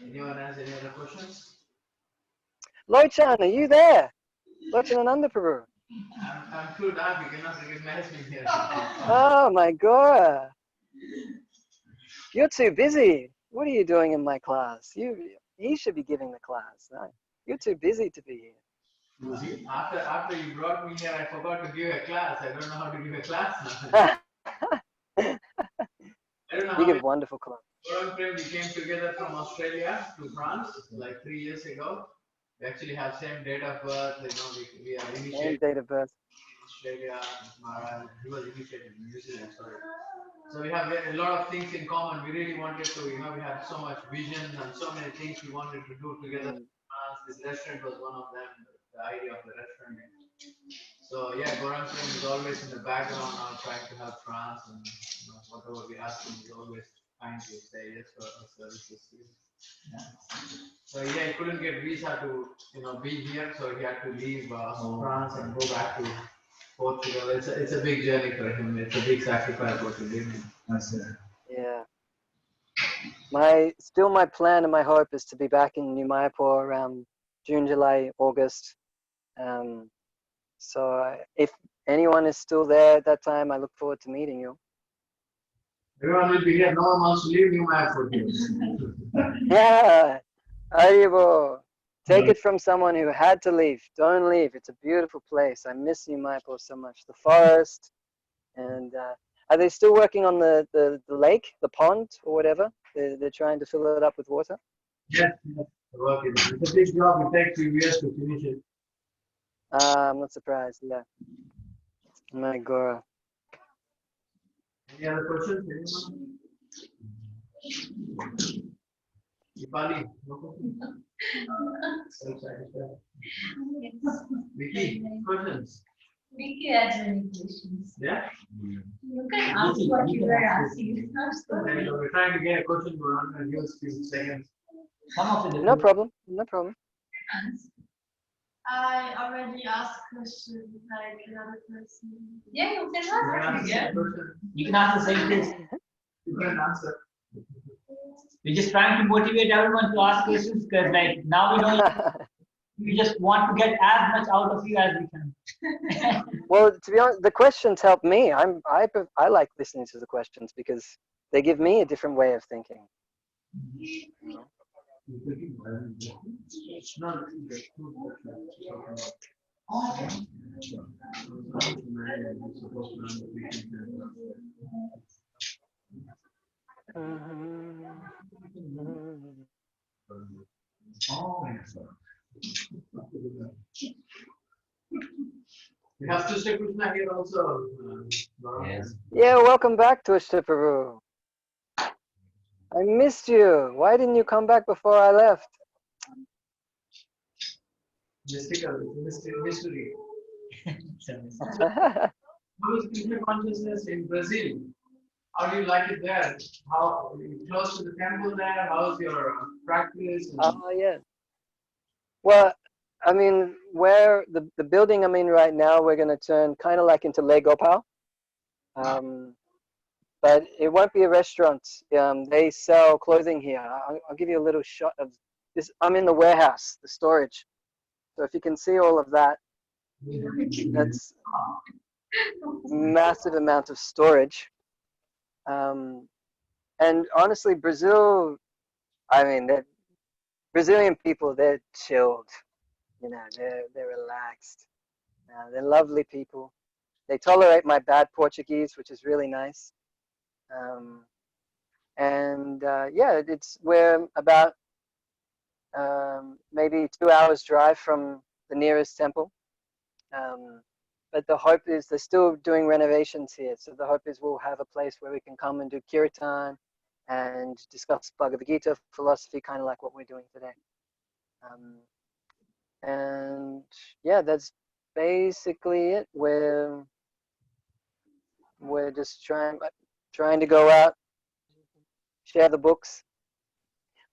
Anyone has any other questions? Lochan, are you there? Lochan and Prabhu. I'm too dark, you cannot recognize me here. Oh my God. You're too busy. What are you doing in my class? He should be giving the class. No, you're too busy to be here. After you brought me here, I forgot to give a class. I don't know how to give a class now. I don't know how You give wonderful class. Prema, we came together from Australia to France like 3 years ago. We actually have same date of birth. You know, we are Same initiated date of birth. in Australia. He was initiated in New Zealand. Sorry. So we have a lot of things in common. We really wanted to, you know, we had so much vision and so many things we wanted to do together. This restaurant was one of them. The idea of the restaurant. So yeah, Gauranga is always in the background now, trying to help France, and you know, whatever we ask him, he's always trying to say yes for our services. Yeah. So yeah, he couldn't get visa to, you know, be here, so he had to leave France and go back to Portugal. It's a big journey for him. It's a big sacrifice what he did. Yeah. Still my plan and my hope is to be back in New Mayapur around June, July, August. So if anyone is still there at that time, I look forward to meeting you. Everyone will be here. No one wants to leave New Mayapur. Yeah. Haribo. Take it from someone who had to leave. Don't leave. It's a beautiful place. I miss New Mayapur so much. The forest. And are they still working on the lake, the pond, or whatever? They're trying to fill it up with water? Yes, it's a big job. It takes 2 years to finish it. I'm not surprised. Yeah. My God. Any other questions? Nepali? No question? Vicky, questions? Vicky has many questions. Yeah? You can ask what you were asking. It's not so big. We're trying to get a question going on and give us a few seconds. No problem. No problem. I already asked questions like another person. Yeah, you can ask again. You can ask the same thing. You can answer. We're just trying to motivate everyone to ask questions because like now we just want to get as much out of you as we can. Well, to be honest, the questions help me. I like listening to the questions because they give me a different way of thinking. You know? We have Sister Krishna here also. Yes. Yeah, welcome back to Peru. I missed you. Why didn't you come back before I left? Mystical, mystery. How is Krishna consciousness in Brazil? How do you like it there? How are you close to the temple there? How's your practice? Oh, yeah. Well, I mean, where the building I'm in right now, we're going to turn kind of like into Legopal. But it won't be a restaurant. They sell clothing here. I'll give you a little shot of this. I'm in the warehouse, the storage. So if you can see all of that, that's massive amount of storage. And honestly, Brazil, I mean, Brazilian people, they're chilled. You know, they're relaxed. They're lovely people. They tolerate my bad Portuguese, which is really nice. Yeah, we're about maybe 2 hours drive from the nearest temple. but the hope is they're still doing renovations here. So the hope is we'll have a place where we can come and do kirtan and discuss Bhagavad Gita philosophy, kind of like what we're doing today. And yeah, that's basically it. We're just trying to go out, share the books.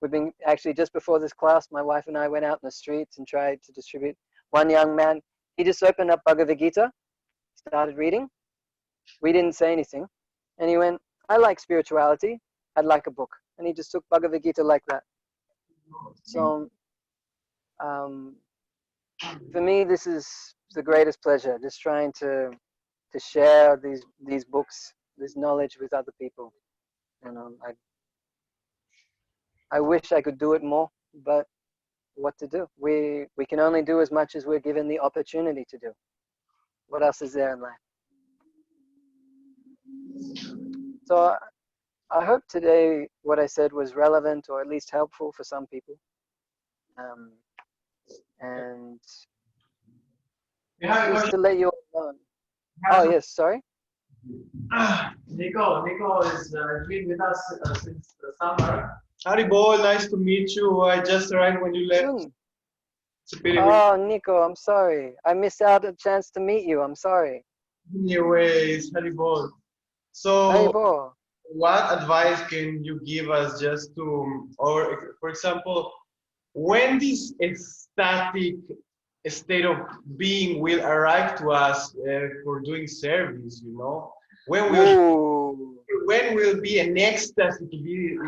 We've been actually, just before this class, my wife and I went out in the streets and tried to distribute. One young man, he just opened up Bhagavad Gita, started reading. We didn't say anything. And he went, I like spirituality. I'd like a book. And he just took Bhagavad Gita like that. So for me, this is the greatest pleasure, just trying to share these books, this knowledge with other people. And I wish I could do it more, but what to do? We can only do as much as we're given the opportunity to do. What else is there in life? So I hope today what I said was relevant or at least helpful for some people. And just to let you all know. Oh yes, sorry. Nico is been with us since the summer. Haribol, nice to meet you. I just arrived when you left. Oh, Nico, I'm sorry. I missed out a chance to meet you. I'm sorry. Anyways, Haribol. So, Haribol. What advice can you give us just to, or for example, when this ecstatic state of being will arrive to us for doing service, you know? When will be an ecstasy to be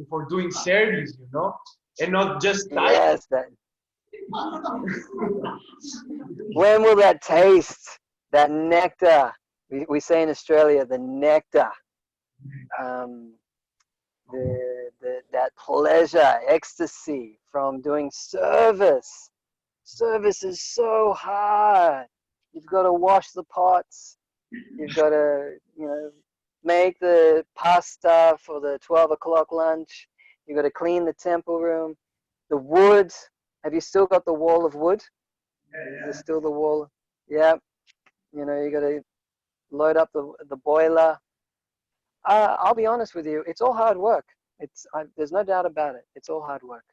for doing service, you know, and not just time? Yes, that. When will that taste, that nectar? We say in Australia, the nectar, that pleasure, ecstasy from doing service. Service is so hard. You've got to wash the pots. You've got to, make the pasta for the 12 o'clock lunch. You've got to clean the temple room. The wood. Have you still got the wall of wood? Yeah. There's still the wall. Yeah. You got to load up the boiler. I'll be honest with you. It's all hard work. There's no doubt about it. It's all hard work.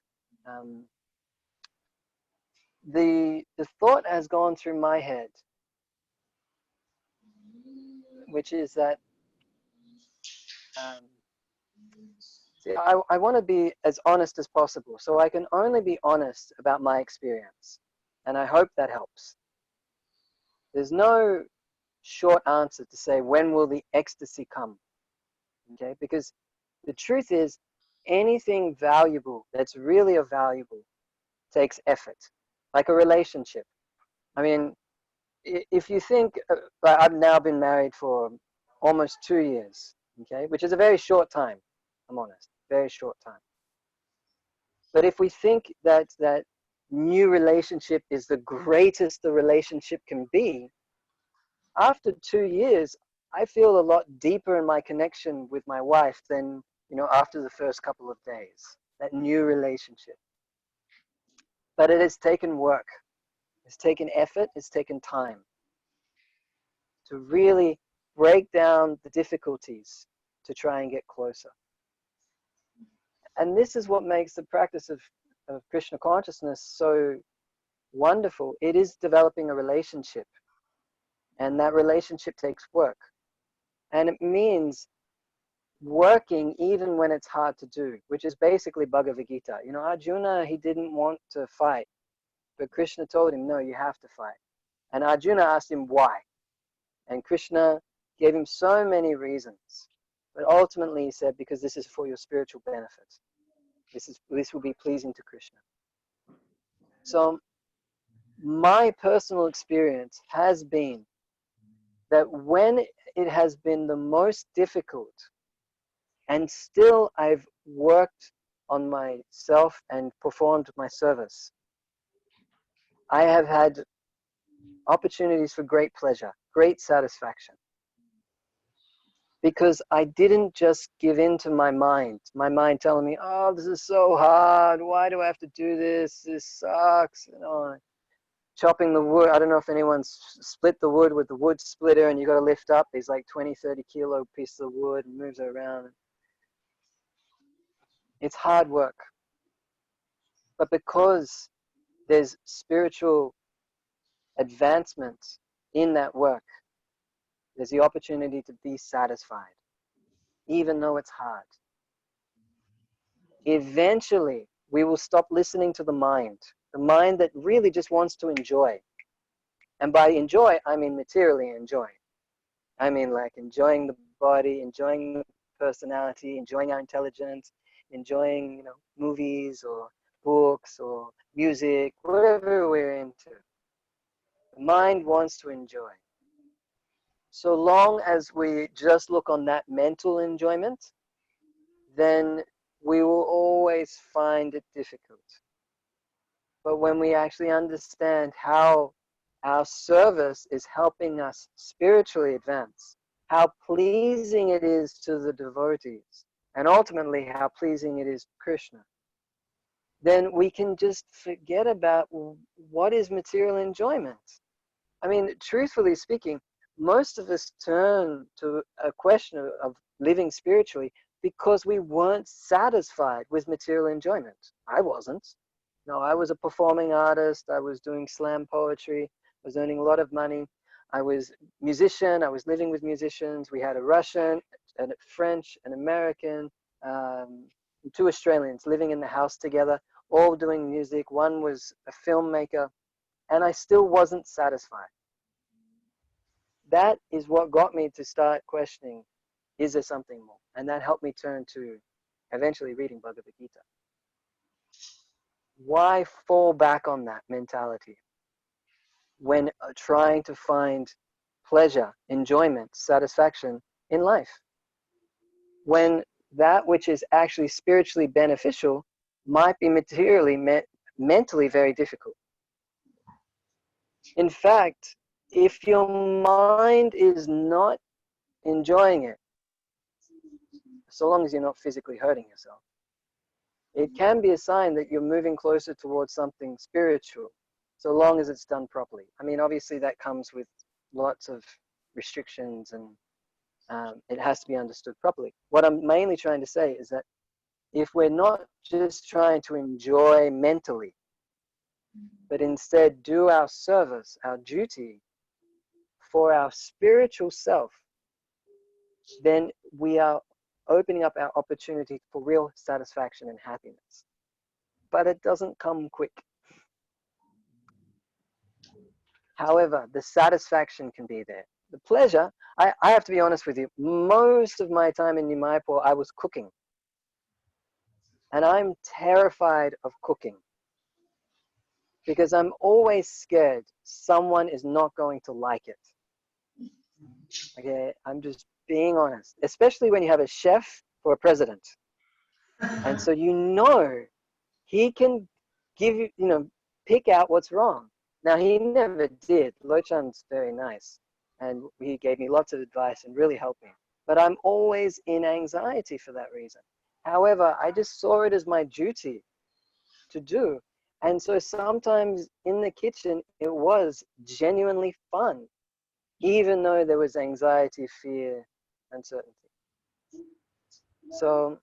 The thought has gone through my head, which is that see, I want to be as honest as possible, so I can only be honest about my experience, and I hope that helps. There's no short answer to say when will the ecstasy come, okay? Because the truth is, anything valuable that's really valuable takes effort, like a relationship. I mean, if you think, I've now been married for almost 2 years, okay, which is a very short time, I'm honest, very short time. But if we think that that new relationship is the greatest the relationship can be, after 2 years, I feel a lot deeper in my connection with my wife than, after the first couple of days, that new relationship. But it has taken work. It's taken effort. It's taken time to really break down the difficulties to try and get closer. And this is what makes the practice of Krishna consciousness so wonderful. It is developing a relationship. And that relationship takes work. And it means working even when it's hard to do, which is basically Bhagavad Gita. Arjuna, he didn't want to fight. But Krishna told him, no, you have to fight. And Arjuna asked him why. And Krishna gave him so many reasons. But ultimately he said, because this is for your spiritual benefit. This will be pleasing to Krishna. So my personal experience has been that when it has been the most difficult, and still I've worked on myself and performed my service, I have had opportunities for great pleasure, great satisfaction. Because I didn't just give in to my mind telling me, oh, this is so hard, why do I have to do this, this sucks, chopping the wood. I don't know if anyone's split the wood with the wood splitter, and you got to lift up these like 20, 30 kilo pieces of wood and moves it around. It's hard work. But because there's spiritual advancement in that work, there's the opportunity to be satisfied, even though it's hard. Eventually, we will stop listening to the mind that really just wants to enjoy. And by enjoy, I mean materially enjoy. I mean like enjoying the body, enjoying the personality, enjoying our intelligence, enjoying, you know, movies or books or music, whatever we're into. The mind wants to enjoy. So long as we just look on that mental enjoyment, then we will always find it difficult. But when we actually understand how our service is helping us spiritually advance, how pleasing it is to the devotees, and ultimately how pleasing it is to Krishna, then we can just forget about what is material enjoyment. I mean, truthfully speaking, most of us turn to a question of living spiritually because we weren't satisfied with material enjoyment. I wasn't. No, I was a performing artist. I was doing slam poetry. I was earning a lot of money. I was a musician. I was living with musicians. We had a Russian, a French, an American, two Australians living in the house together, all doing music. One was a filmmaker, and I still wasn't satisfied. That is what got me to start questioning, is there something more? And that helped me turn to eventually reading Bhagavad Gita. Why fall back on that mentality when trying to find pleasure, enjoyment, satisfaction in life? When that which is actually spiritually beneficial might be materially, mentally very difficult. In fact, if your mind is not enjoying it, so long as you're not physically hurting yourself, it can be a sign that you're moving closer towards something spiritual, so long as it's done properly. I mean, obviously that comes with lots of restrictions, and it has to be understood properly. What I'm mainly trying to say is that if we're not just trying to enjoy mentally, but instead do our service, our duty for our spiritual self, then we are opening up our opportunity for real satisfaction and happiness. But it doesn't come quick. However, the satisfaction can be there. The pleasure, I have to be honest with you, most of my time in Nimaipur, I was cooking. And I'm terrified of cooking because I'm always scared someone is not going to like it. Okay, I'm just being honest, especially when you have a chef for a president. And so he can give you, pick out what's wrong. Now, he never did. Lochan's very nice. And he gave me lots of advice and really helped me. But I'm always in anxiety for that reason. However, I just saw it as my duty to do. And so sometimes in the kitchen, it was genuinely fun, even though there was anxiety, fear, uncertainty. So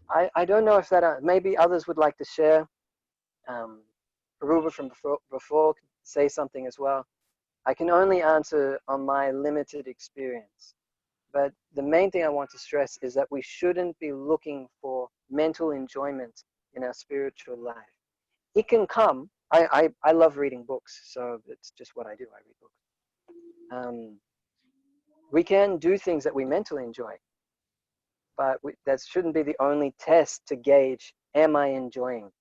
I don't know if that, maybe others would like to share. Prabhu from before could say something as well. I can only answer on my limited experience. But the main thing I want to stress is that we shouldn't be looking for mental enjoyment in our spiritual life. It can come. I love reading books, so it's just what I do. I read books. We can do things that we mentally enjoy, but that shouldn't be the only test to gauge, am I enjoying?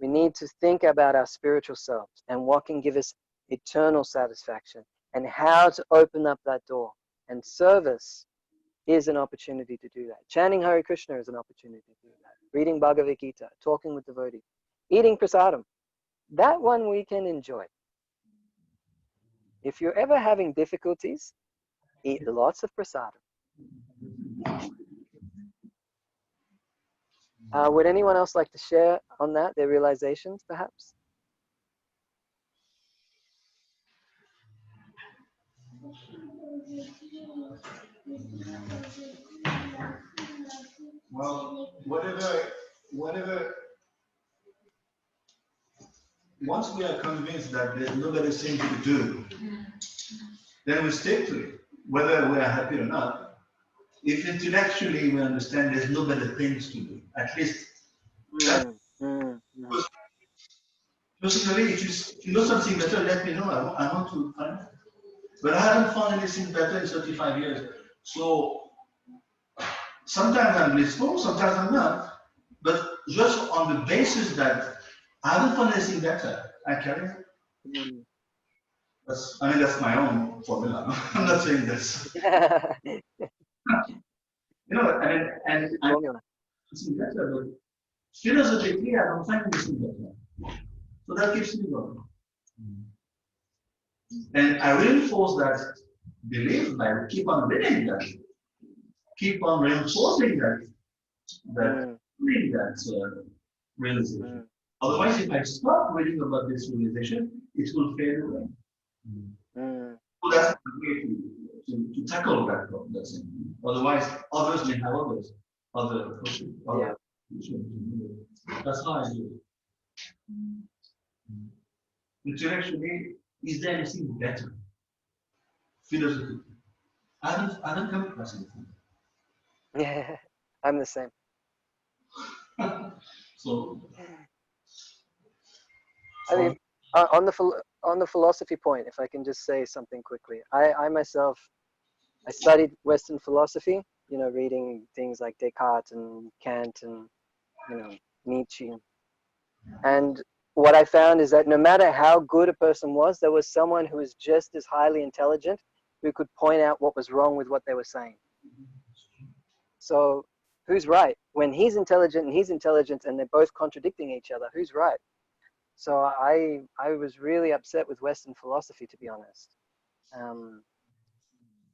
We need to think about our spiritual selves and what can give us eternal satisfaction and how to open up that door. And service is an opportunity to do that. Chanting Hare Krishna is an opportunity to do that. Reading Bhagavad Gita, talking with devotees, eating prasadam, that one we can enjoy. If you're ever having difficulties, eat lots of prasadam. Would anyone else like to share on that, their realizations perhaps? Well, whatever, once we are convinced that there's no better thing to do, then we stick to it, whether we are happy or not. If intellectually we understand there's no better things to do, at least that's personally, if you know something better, let me know. I want to find it. But I haven't found anything better in 35 years. So sometimes I'm blissful, sometimes I'm not. But just on the basis that I haven't found anything better, I carry it. That's my own formula. I'm not saying this. And I'm anything better, but philosophically, I don't find anything better. So that keeps me going. And I reinforce that belief by keep on reading that, keep on reinforcing that realization. Otherwise, if I stop reading about this realization, it will fade away. So that's the way to tackle that problem. Otherwise, others may have other approaches. That's how I do it. Intellectually, is there anything better? Philosophically, I don't come across anything. Yeah, I'm the same. So, I mean, on the philosophy point, if I can just say something quickly, I myself, I studied Western philosophy, reading things like Descartes and Kant and, Nietzsche. And what I found is that no matter how good a person was, there was someone who was just as highly intelligent who could point out what was wrong with what they were saying. So who's right? When he's intelligent and they're both contradicting each other, who's right? So I was really upset with Western philosophy, to be honest.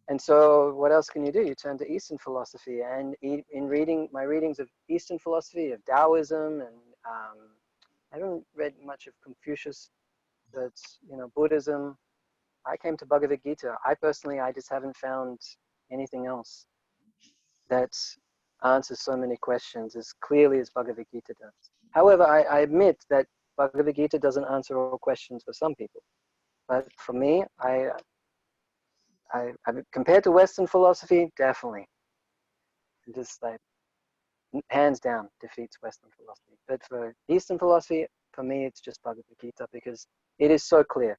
And so what else can you do? You turn to Eastern philosophy, and in reading my readings of Eastern philosophy, of Taoism, and I haven't read much of Confucius, but Buddhism, I came to Bhagavad Gita. I just haven't found anything else that answers so many questions as clearly as Bhagavad Gita does. However, I admit that Bhagavad Gita doesn't answer all questions for some people. But for me, I compared to Western philosophy, definitely. Just like hands down defeats Western philosophy. But for Eastern philosophy, for me, it's just Bhagavad Gita because it is so clear.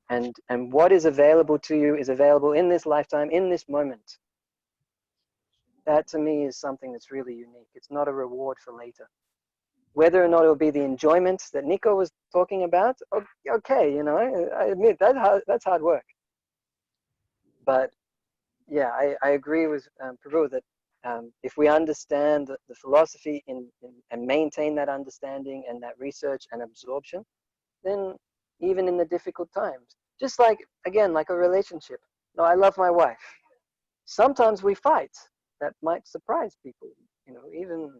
And what is available to you is available in this lifetime, in this moment. That to me is something that's really unique. It's not a reward for later. Whether or not it will be the enjoyment that Nico was talking about, okay, I admit that's hard work. But yeah, I agree with Prabhu that if we understand the philosophy and maintain that understanding and that research and absorption, then even in the difficult times, just like, again, like a relationship. No, I love my wife. Sometimes we fight. That might surprise people. Even,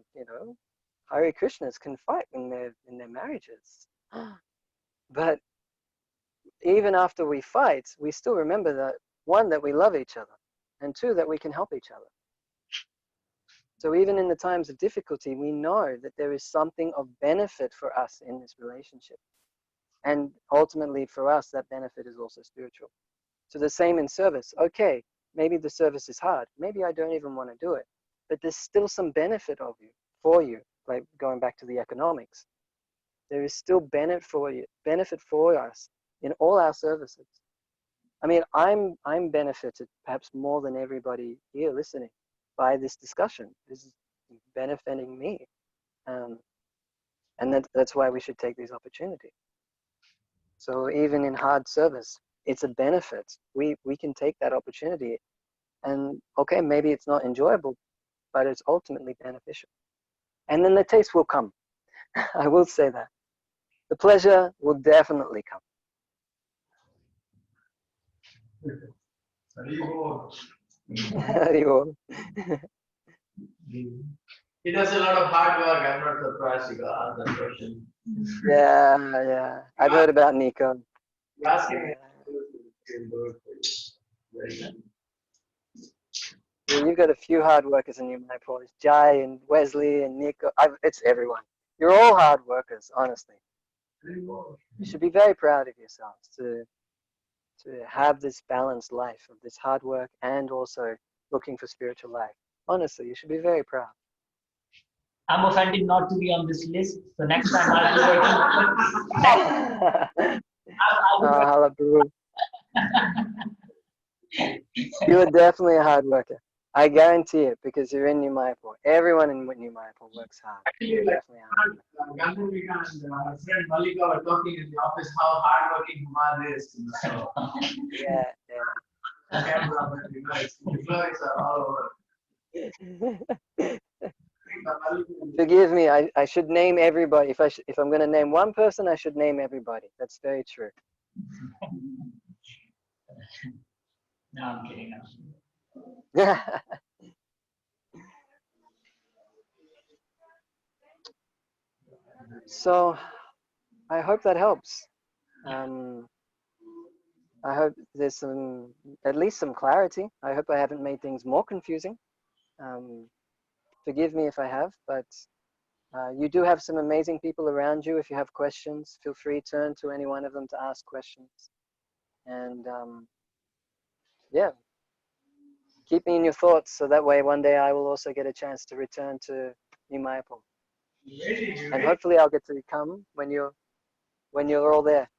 Hare Krishnas can fight in their marriages. But even after we fight, we still remember that, one, that we love each other, and two, that we can help each other. So even in the times of difficulty, we know that there is something of benefit for us in this relationship. And ultimately for us, that benefit is also spiritual. So the same in service. Okay, maybe the service is hard. Maybe I don't even want to do it. But there's still some benefit for you, like going back to the economics. There is still benefit for us in all our services. I mean, I'm benefited perhaps more than everybody here listening by this discussion. This is benefiting me. And that's why we should take these opportunities. So even in hard service, it's a benefit. We can take that opportunity. And okay, maybe it's not enjoyable, but it's ultimately beneficial. And then the taste will come. I will say that. The pleasure will definitely come. He does a lot of hard work. I'm not surprised you got asked that question. Yeah. I've heard about Nico. You ask him to do it for you. Very good. Yeah, you've got a few hard workers in your Mayapur. It's Jai and Wesley and Nick. It's everyone. You're all hard workers, honestly. You should be very proud of yourselves to have this balanced life of this hard work and also looking for spiritual life. Honestly, you should be very proud. I'm offended not to be on this list, so next time I'll be working. Hala Prabhu. You are definitely a hard worker. I guarantee it because you're in New Mayapur. Everyone in New Mayapur works hard. You're definitely hard. Gandharvika and our friend Malika were talking in the office how hardworking Kumar is. So, Yeah, camera, but, the flowers are all over. Forgive me. I should name everybody. If I'm going to name one person, I should name everybody. That's very true. No, I'm kidding. So, I hope that helps. I hope there's at least some clarity. I hope I haven't made things more confusing. Forgive me if I have, but you do have some amazing people around you. If you have questions, feel free to turn to any one of them to ask questions. And yeah, keep me in your thoughts so that way one day I will also get a chance to return to New Mayapur. And hopefully I'll get to come when you're all there.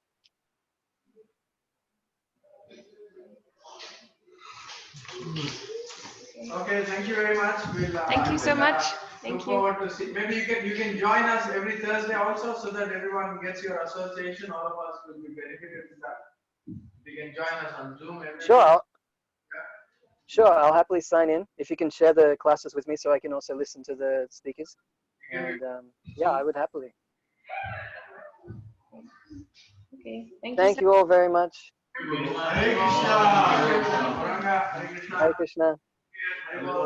Okay, thank you very much. Thank you so much. Thank Look you. forward to see. Maybe you can join us every Thursday also, so that everyone gets your association. All of us will be benefited with that. You can join us on Zoom every Sure, I'll happily sign in. If you can share the classes with me so I can also listen to the speakers. And yeah, I would happily. Okay. Thank you all very much. Hare Krishna. Gauranga, Hare Krishna. Hare Krishna. Hare Krishna.